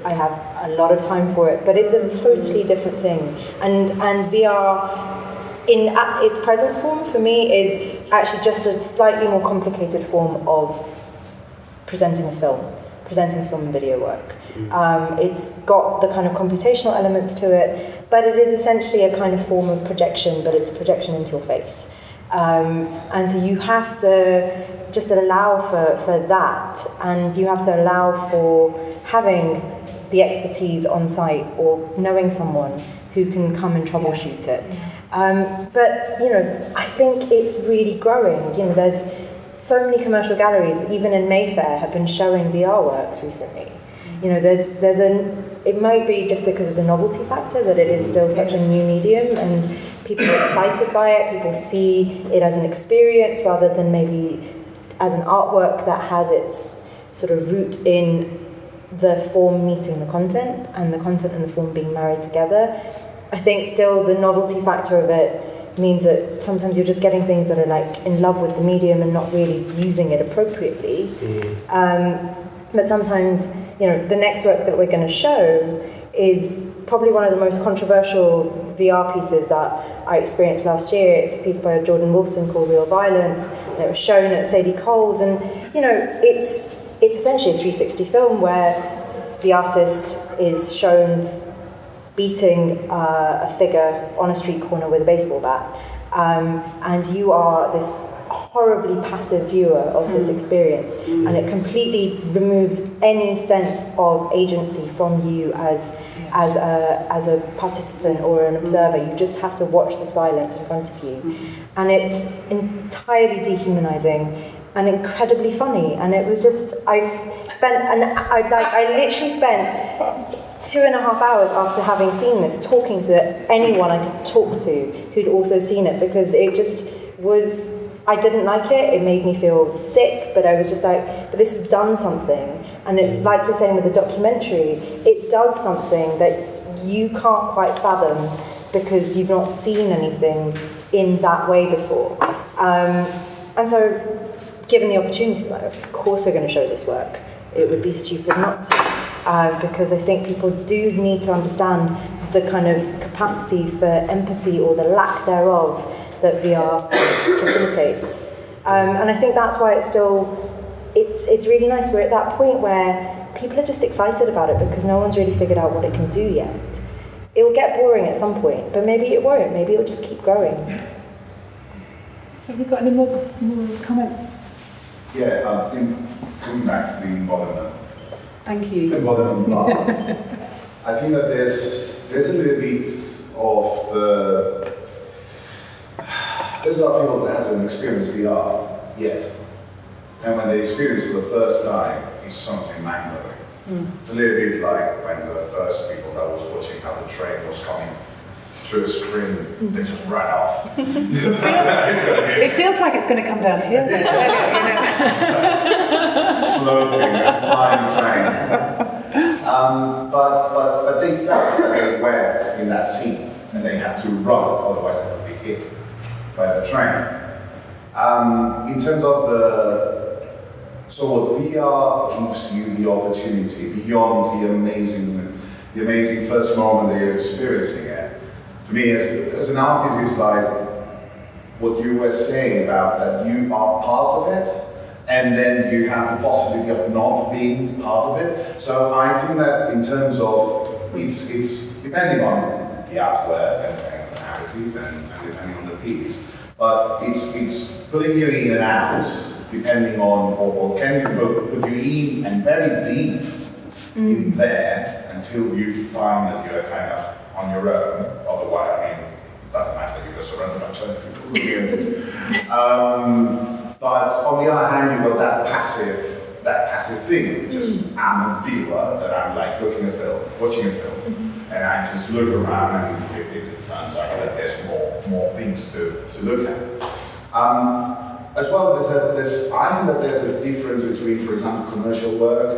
I have a lot of time for it, but it's a totally different thing. And VR, at its present form, for me, is actually just a slightly more complicated form of presenting a film and video work. It's got the kind of computational elements to it, but it is essentially a kind of form of projection, but it's projection into your face. And so you have to just allow for that, and you have to allow for having the expertise on site or knowing someone who can come and troubleshoot it. But I think it's really growing. There's so many commercial galleries, even in Mayfair, have been showing VR works recently. It might be just because of the novelty factor that it is still such a new medium, and people are excited by it. People see it as an experience rather than maybe as an artwork that has its sort of root in the form meeting the content, and the content and the form being married together. I think still the novelty factor of it means that sometimes you're just getting things that are like in love with the medium and not really using it appropriately. But sometimes, the next work that we're going to show is probably one of the most controversial VR pieces that I experienced last year. It's a piece by Jordan Wolfson called Real Violence, and it was shown at Sadie Cole's, and it's essentially a 360 film where the artist is shown beating a figure on a street corner with a baseball bat, and you are this horribly passive viewer of this experience, and it completely removes any sense of agency from you as a participant or an observer. You just have to watch this violence in front of you, and it's entirely dehumanizing and incredibly funny. And it was just, I literally spent 2.5 hours after having seen this talking to anyone I could talk to who'd also seen it, because it just was, I didn't like it. It made me feel sick, but I was just like, but this has done something. And it, like you're saying with the documentary, it does something that you can't quite fathom because you've not seen anything in that way before. And so, given the opportunity, of course we're going to show this work. it would be stupid not to, because I think people do need to understand the kind of capacity for empathy or the lack thereof that VR facilitates. And I think that's why it's really nice. We're at that point where people are just excited about it because no one's really figured out what it can do yet. It will get boring at some point, but maybe it won't. Maybe it'll just keep growing. Have you got any more comments? Yeah, coming back to the embodiment. Thank you. Embodiment part. I think that there's a little bit of there's a lot of people that hasn't experienced VR yet. And when they experience it for the first time, it's something mind-blowing. It's a little bit like when the first people that was watching how the train was coming through a screen, they just ran off. It feels like it's going to come down here. Floating, a flying train. But they felt that they were in that scene and they had to run, otherwise they would be hit by the train. In terms of so what VR gives you the opportunity beyond the amazing first moment that you're experiencing it. For me, as an artist, it's like what you were saying about that you are part of it, and then you have the possibility of not being part of it. So I think that in terms of it's depending on the artwork and the narrative and depending on the piece, but it's putting you in and out depending on or can you put you in and very deep in there until you find that you're kind of on your own. Otherwise, I mean, it doesn't matter, you're surrounded by 20 people. But on the other hand, you've got that passive thing, which is I'm a viewer, that I'm like watching a film, and I just look around and it turns out that there's more things to look at. As well, I think that there's a difference between, for example, commercial work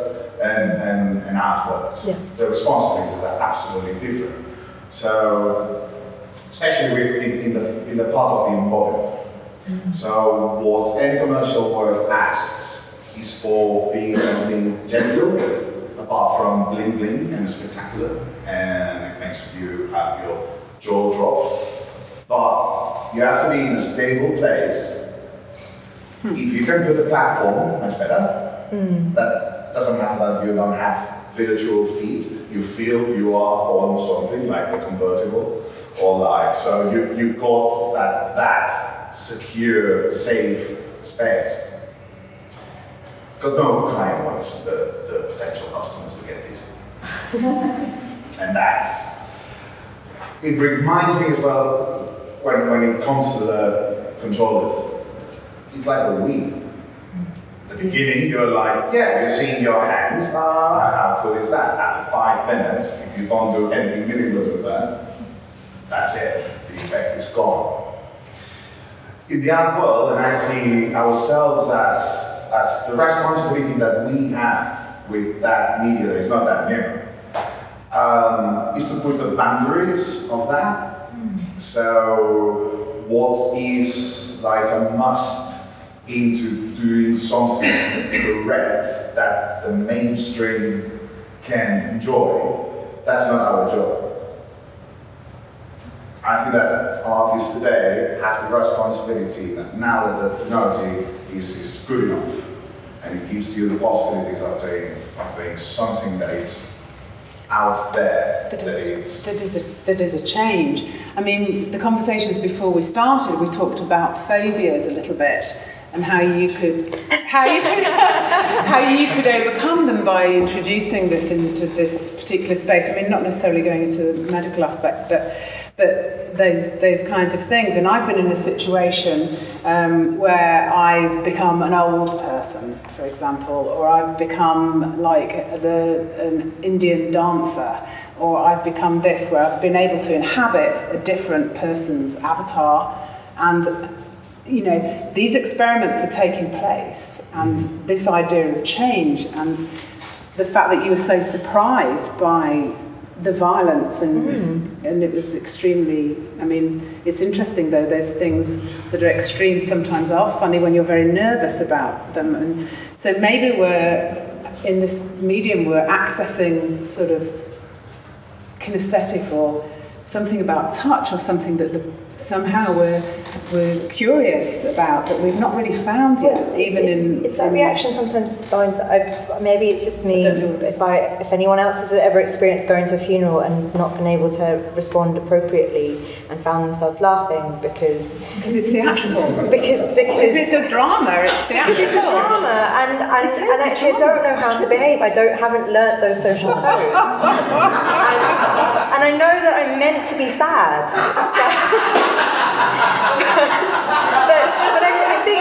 and artwork. Yeah. The responsibilities are absolutely different. So, especially in the part of the embodiment. So, what any commercial work asks is for being something gentle, apart from bling bling and spectacular, and it makes you have your jaw drop. But you have to be in a stable place. If you can put a platform, much better. That doesn't matter that you don't have virtual feet. You feel you are on something like a convertible, or like so. You got that secure, safe space. Because no client wants the potential customers to get this, and it reminds me as well when it comes to the controllers. It's like a Wii. At the beginning, you're like, yeah, you're seeing your hands. How cool is that? After 5 minutes, if you don't do anything meaningless with that, that's it. The effect is gone. In the art world, and I see ourselves as the responsibility that we have with that media that is not that mirror, is to put the boundaries of that. So, what is like a must into doing something correct that the mainstream can enjoy, that's not our job. I think that artists today have the responsibility that now that the technology is good enough and it gives you the possibilities of doing something that is out there, that is a change. I mean, the conversations before we started, we talked about phobias a little bit, and how you could overcome them by introducing this into this particular space. I mean, not necessarily going into the medical aspects, but those kinds of things. And I've been in a situation where I've become an old person, for example, or I've become like an Indian dancer, or I've become this, where I've been able to inhabit a different person's avatar. And you know, these experiments are taking place, and this idea of change, and the fact that you were so surprised by the violence, and it was extremely, I mean, it's interesting though, there's things that are extreme sometimes are funny when you're very nervous about them, and so maybe we're in this medium we're accessing sort of kinesthetic or something about touch or something that somehow we're curious about that we've not really found yet, It's that reaction sometimes. Maybe it's just me. If anyone else has ever experienced going to a funeral and not been able to respond appropriately and found themselves laughing because it's theatrical. Because it's a drama. It's theatrical. It's a drama, and actually I don't know how to behave. I haven't learnt those social codes, and I know that I'm meant to be sad. But I think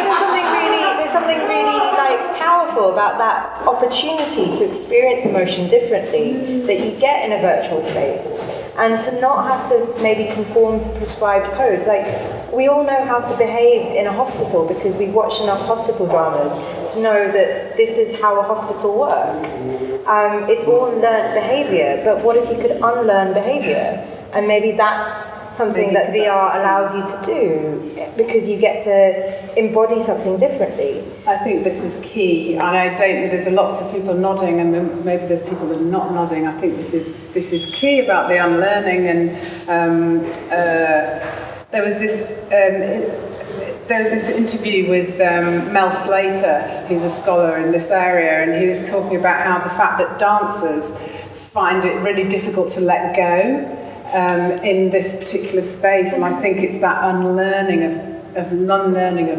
there's something really like powerful about that opportunity to experience emotion differently that you get in a virtual space, and to not have to maybe conform to prescribed codes. Like, we all know how to behave in a hospital because we've watched enough hospital dramas to know that this is how a hospital works. It's all learned behaviour, but what if you could unlearn behaviour? And maybe that's something that VR allows you to do, because you get to embody something differently. I think this is key, and there's lots of people nodding, and maybe there's people that are not nodding. I think this is key about the unlearning, and there was this interview with Mel Slater, who's a scholar in this area, and he was talking about how the fact that dancers find it really difficult to let go in this particular space, and I think it's that unlearning of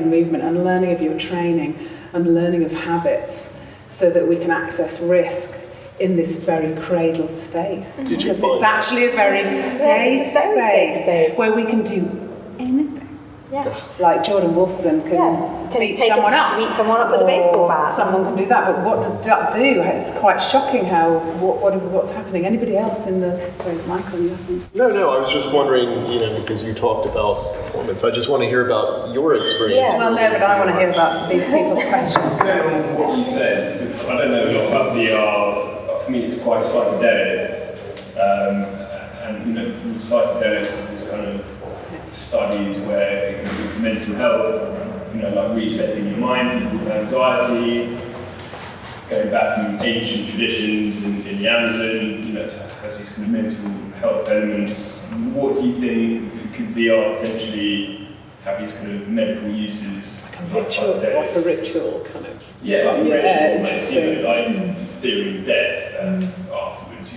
movement, unlearning of your training, unlearning of habits, so that we can access risk in this very cradled space. Because it's actually a very safe space where we can do anything. Yeah. Like Jordan Wolfson can beat someone up with a baseball bat. Someone can do that, but what does that do? It's quite shocking what's happening. Anybody else in the... Sorry, Michael, you have something? No, I was just wondering, because you talked about performance, I just want to hear about your experience. Yeah, well, no, but I want to hear about these people's questions. On what you said, I don't know a lot about VR. For me, it's quite psychedelic, and psychedelics is this kind of studies where it can be mental health, like resetting your mind, with anxiety, going back from ancient traditions in the Amazon, it has these kind of mental health elements. What do you think, could VR potentially have these kind of medical uses? Like a ritual kind of. Yeah, like a ritual, like fearing death afterwards,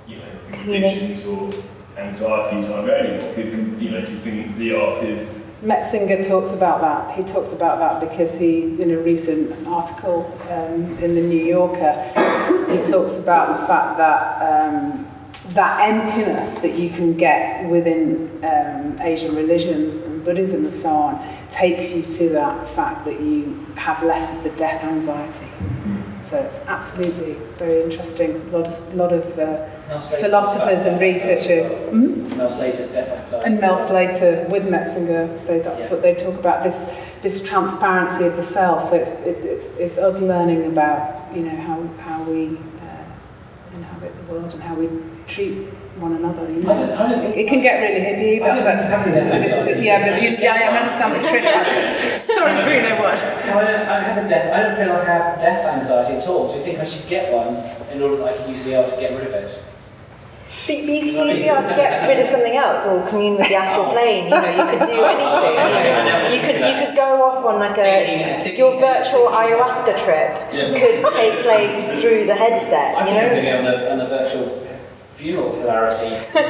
your addictions or anxieties are very. Do you think VR could? Metzinger talks about that. He talks about that because he, in a recent article in the New Yorker, he talks about the fact that that emptiness that you can get within Asian religions and Buddhism and so on takes you to that fact that you have less of the death anxiety. So it's absolutely very interesting. A lot of philosophers and researchers. Mel Slater's death anxiety. And Mel Slater with Metzinger, that's what they talk about. This transparency of the self. So it's us learning about how we inhabit the world and how we treat one another. It can get really hippie, but I understand the trick. Sorry, Bruno, what? No, I don't feel like I have death anxiety at all. Do you think I should get one in order that I can use VR to get rid of it? But you could use VR to get rid of something else, or commune with the astral plane. You could do anything. You could go off on your virtual ayahuasca trip could take place through the headset. I'm thinking on the virtual funeral polarity. With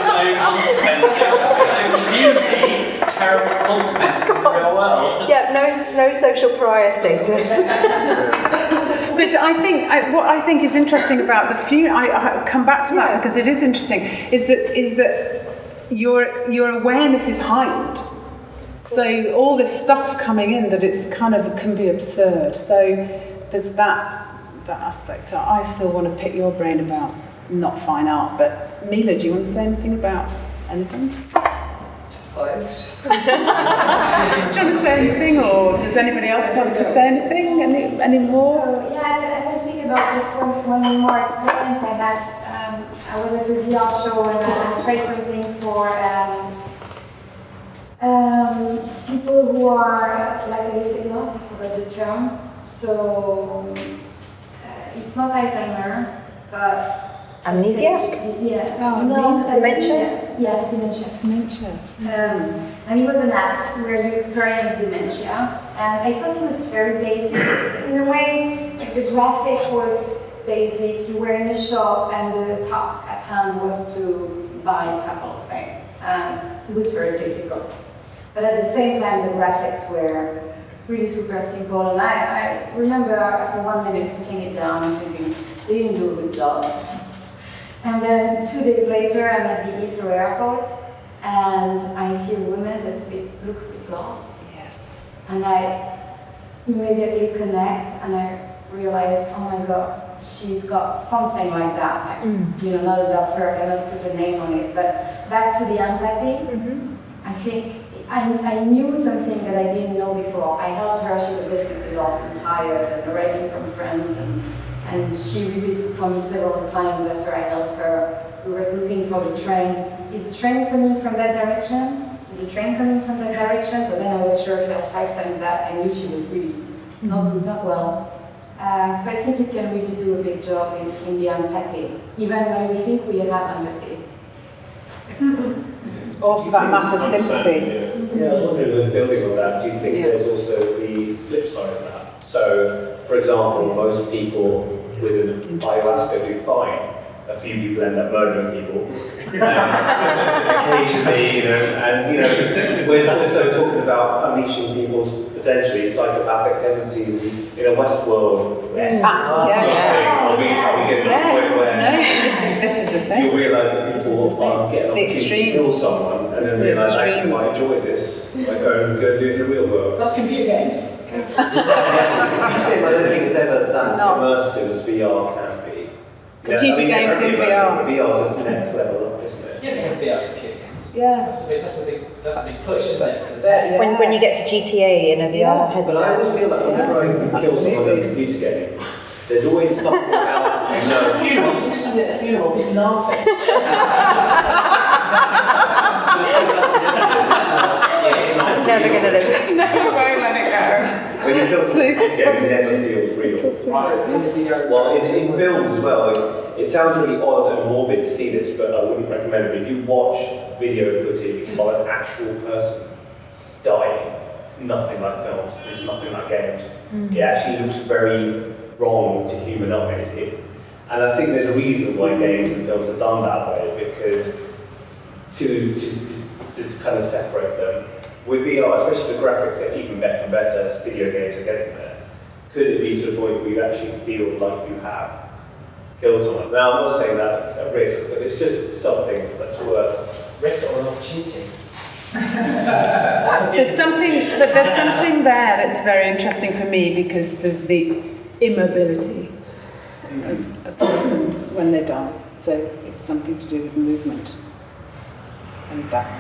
no consequence, presumably terrible consequences in the real world. Yeah, no social pariah status. But what I think is interesting about the funeral, I come back to that because it is interesting, is that your awareness is heightened. So all this stuff's coming in that it's kind of can be absurd. So there's that aspect. I still want to pick your brain about not fine art, but Mila, do you want to say anything about anything? Do you want to say anything, or does anybody else want to say anything? Any more? So, I can speak about just one more experience I had. I was at a VR show and I tried something for people who are like a little bit lost, I forgot the term. So it's not Alzheimer, but Amnesia? Yeah. Oh, no, dementia? Yeah, dementia. Dementia. And it was an app where you experience dementia. And I thought it was very basic. In a way, like the graphic was basic. You were in a shop and the task at hand was to buy a couple of things. And it was very difficult. But at the same time, the graphics were really super simple. And I remember after 1 minute putting it down and thinking, they didn't do a good job. And then 2 days later, I'm at the Heathrow airport, and I see a woman that looks a bit lost. Yes. And I immediately connect, and I realized, oh my God, she's got something like that. Like, you know, not a doctor, I cannot put a name on it, but back to the empathy. I think I knew something that I didn't know before. I helped her, she was definitely lost and tired and arriving from friends, and she repeated for me several times after I helped her. We were looking for the train. Is the train coming from that direction? Is the train coming from that direction? So then I was sure she was 5 times that. I knew she was really not well. So I think you can really do a big job in the empathy, even when we think we have empathy. Or for that matter, sympathy. Yeah, I was wondering, with building on that, do you think there's also the flip side of that? So, for example, most people with an ayahuasca do fine. A few people end up murdering people. Occasionally, you know, and you know, we're also talking about unleashing people's potentially psychopathic tendencies in a Westworld. Yes. Are we getting to the point where this is the thing. you realise that people are getting The opportunity to kill extremes. someone and then realise I actually might enjoy this. Like go and do it in the real world. That's computer games. I don't think it's ever that immersive as VR can be. Computer games in VR. VR is the next level up, isn't it? Yeah, they have VR computer games. Yeah. That's the big push, isn't it? When you get to GTA in a VR headset. But I always feel like whenever I kill someone in a computer game, there's always something else. It's just a funeral. It's just something at a funeral. He's laughing. Never gonna live. No, I won't let it go. When you kill someone in a computer game, it never feels real. Well, in films as well, it sounds really odd and morbid to see this, but I wouldn't recommend it. If you watch video footage of an actual person dying, it's nothing like films, it's nothing like games. It actually looks very wrong to human eyes. And I think there's a reason why games and films are done that way, because to kind of separate them. With VR, especially the graphics get even better and better as video games are getting there. Could it be to the point where you actually feel like you have killed someone? Now, I'm not saying that it's a risk, but it's just something that's worth Risk or an opportunity. There's something there that's very interesting for me, because there's the immobility of a person when they die. So it's something to do with movement. And that's...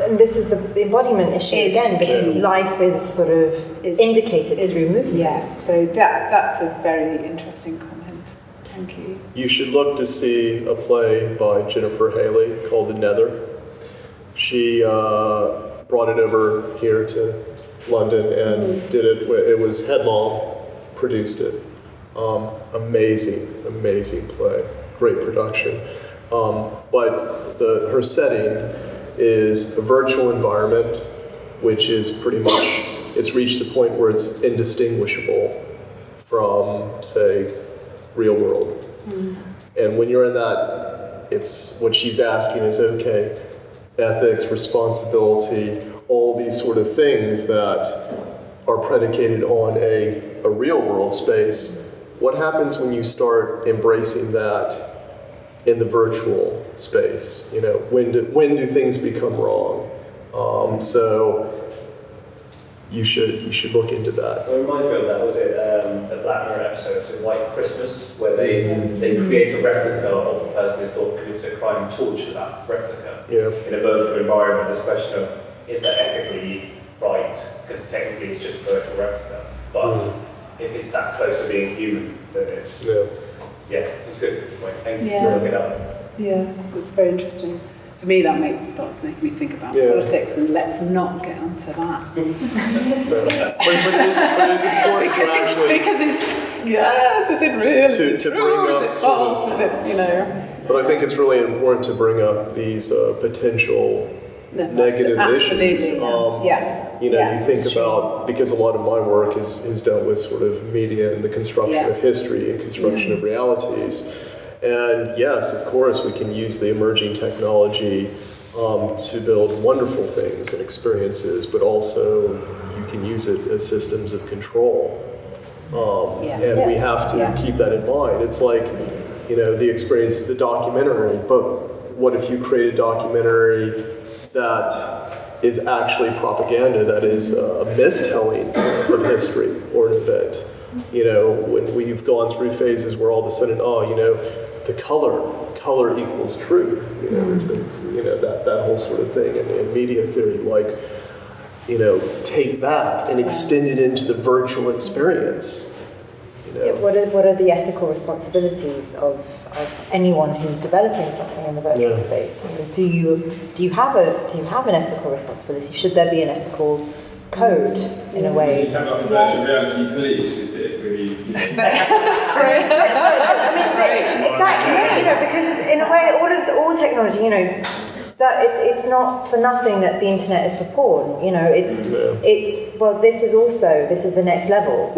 And this is the embodiment issue again, because life is sort of indicated through movement. Yes, so that's a very interesting comment. Thank you. You should look to see a play by Jennifer Haley called The Nether. She brought it over here to London and did it. It was Headlong produced it. Amazing play, great production. But her setting is a virtual environment, which is pretty much, it's reached a point where it's indistinguishable from, say, real world. And when you're in that, it's what she's asking is, okay, ethics, responsibility, all these sort of things that are predicated on a real world space. What happens when you start embracing that in the virtual space? You know, when do things become wrong? So you should look into that. It reminds me of that, was it the Black Mirror episode, so White Christmas, where they create a replica of the person who's thought committed a crime and torture that replica in a virtual environment. This question of, is that ethically right? Because technically it's just a virtual replica. But if it's that close to being human, then it's... Yeah, it's good. Thank you for looking it up. Yeah, it's very interesting. for me, that starts making me think about politics, and let's not get onto that. But it is important to actually... Because it's, yes, is it really to bring up is it false, is it, But I think it's really important to bring up these potential negative issues. You think about, because a lot of my work is dealt with sort of media and the construction of history and construction of realities. And yes, of course, we can use the emerging technology to build wonderful things and experiences, but also you can use it as systems of control. And we have to keep that in mind. It's like, the experience, the documentary, but what if you create a documentary that is actually propaganda, that is a mistelling of history or an event? When we've gone through phases where all of a sudden, the color equals truth, that whole sort of thing, and media theory, like, take that and extend it into the virtual experience. What are the ethical responsibilities of anyone who's developing something in the virtual space? Do you have an ethical responsibility? Should there be an ethical code in a way? You have like a virtual reality police, if it really... That's great. Exactly, because in a way, all technology, that it's not for nothing that the internet is for porn. This is the next level.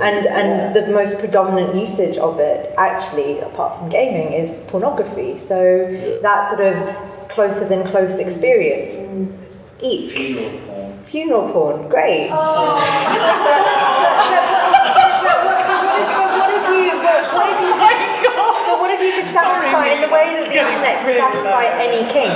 And the most predominant usage of it, actually, apart from gaming, is pornography. So that sort of closer than close experience. Eek. Funeral porn, great. What if you could satisfy in the way that the internet can satisfy any kink?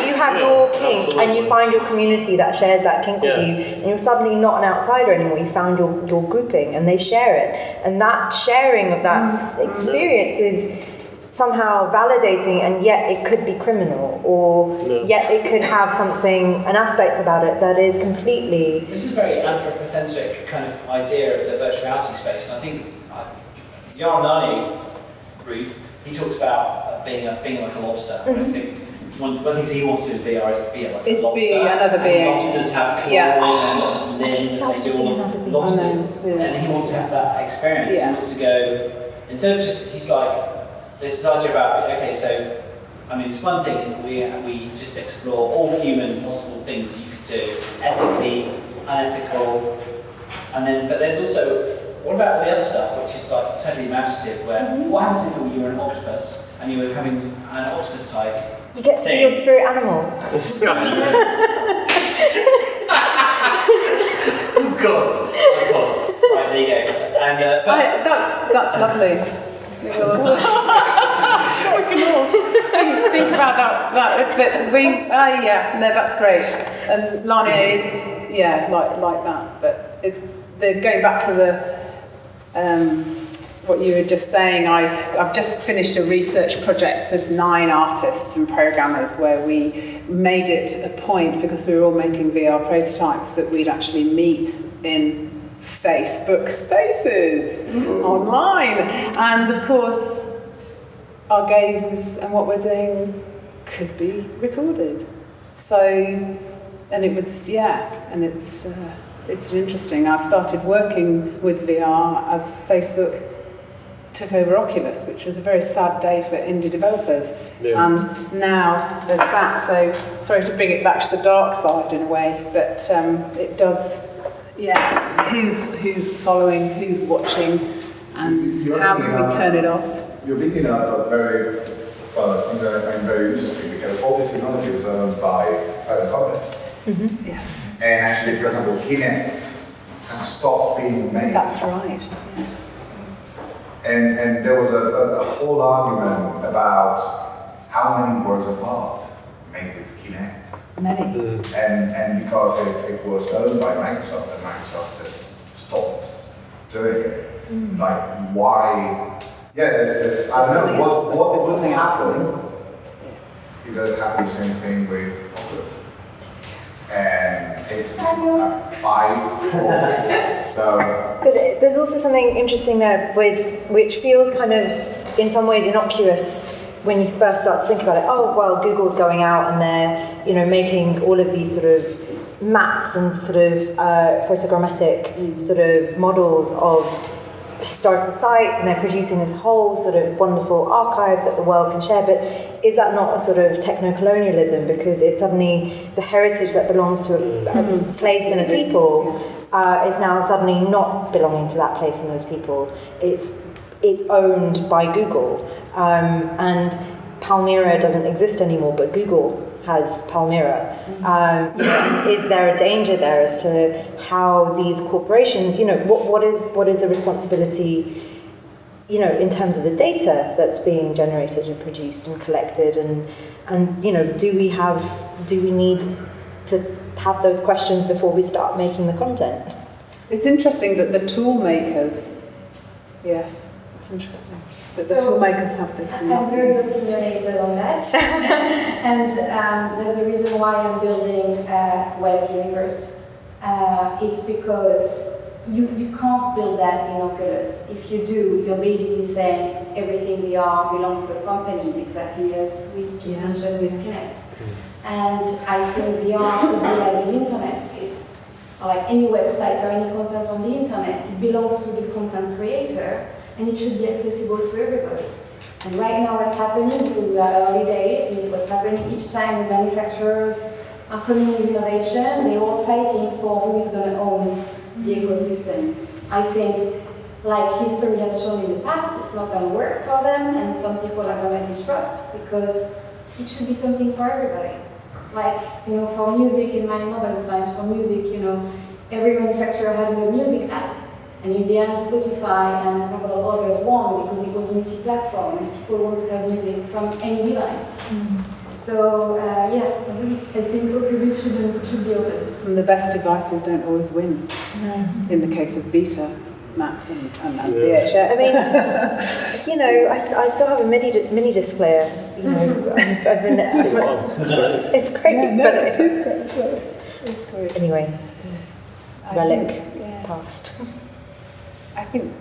You have your kink and you find your community that shares that kink with you, and you're suddenly not an outsider anymore. You found your grouping and they share it. And that sharing of that experience is somehow validating, and yet it could be criminal, or yet it could have an aspect about it that is completely... This is a very anthropocentric kind of idea of the virtual reality space, and I think Yarnani, Ruth, he talks about being like a lobster. I think one of the things he wants to do in VR is be like a lobster. Be another being. Lobsters have claws and lots of limbs, and they do all lobster. And he wants to have that experience. He wants to go, instead of just, he's like, this is idea about, it's one thing we just explore all human possible things you could do, ethically, unethical, but there's also, what about all the other stuff, which is like totally imaginative, where what happens if you were an octopus and you were having an octopus type? You get to be your spirit animal. Of course. Right, there you go. And that's lovely. We can all think about that. But that's great. And Lania is, like that. But going back to what you were just saying, I've just finished a research project with 9 artists and programmers where we made it a point, because we were all making VR prototypes, that we'd actually meet in Facebook spaces online, and of course our gazes and what we're doing could be recorded. So, and it was and it's interesting. I started working with VR as Facebook took over Oculus, which was a very sad day for indie developers. And now there's that. So sorry to bring it back to the dark side in a way, but it does. Who's following, who's watching, and how can we turn it off? You're thinking of very, something that I find very interesting, because all this technology is owned by private companies. Yes. And actually, for example, Kinect has stopped being made. That's right, yes. And there was a whole argument about how many works of art made with Kinect. Many. And because it was owned by Microsoft, and Microsoft just stopped doing it. Like, why? There's I don't know, what would happen if that happened the same thing with Oculus? And it's 5 so. But there's also something interesting there which feels kind of, in some ways, innocuous when you first start to think about it, oh well, Google's going out and they're, you know, making all of these sort of maps and sort of photogrammetric sort of models of historical sites, and they're producing this whole sort of wonderful archive that the world can share. But is that not a sort of techno-colonialism? Because it's suddenly the heritage that belongs to a place and a people is now suddenly not belonging to that place and those people. It's owned by Google, and Palmyra doesn't exist anymore, but Google has Palmyra. Is there a danger there as to how these corporations, you know, what is the responsibility, you know, in terms of the data that's being generated and produced and collected, and you know, do we need to have those questions before we start making the content? It's interesting that the tool makers, yes, it's interesting. But the tool makers have this. I'm very opinionated on that. And there's a reason why I'm building a web universe. It's because you can't build that in Oculus. If you do, you're basically saying everything VR belongs to a company, exactly as we just mentioned with Kinect. And I think VR should be like the internet. It's like any website or any content on the internet. It belongs to the content creator, and it should be accessible to everybody. And right now what's happening, because we are early days, is what's happening each time the manufacturers are coming with innovation, they're all fighting for who is going to own the ecosystem. I think, like history has shown in the past, it's not going to work for them, and some people are going to disrupt, because it should be something for everybody. Like, you know, for music in my modern times, for music, you know, every manufacturer had a music app. And in the end, Spotify and a couple of others won because it was multi-platform and people want to have music from any device. So, I think Oculus should be open. And the best devices don't always win. No. In the case of Beta, Max and VHS. I mean, you know, I still have a mini disc player. You know, I've been it's great. It's great. Anyway, relic past. I think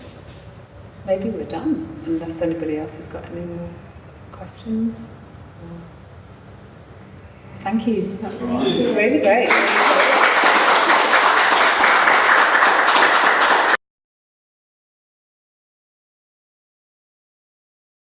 maybe we're done, unless anybody else has got any more questions. Thank you. That was really great.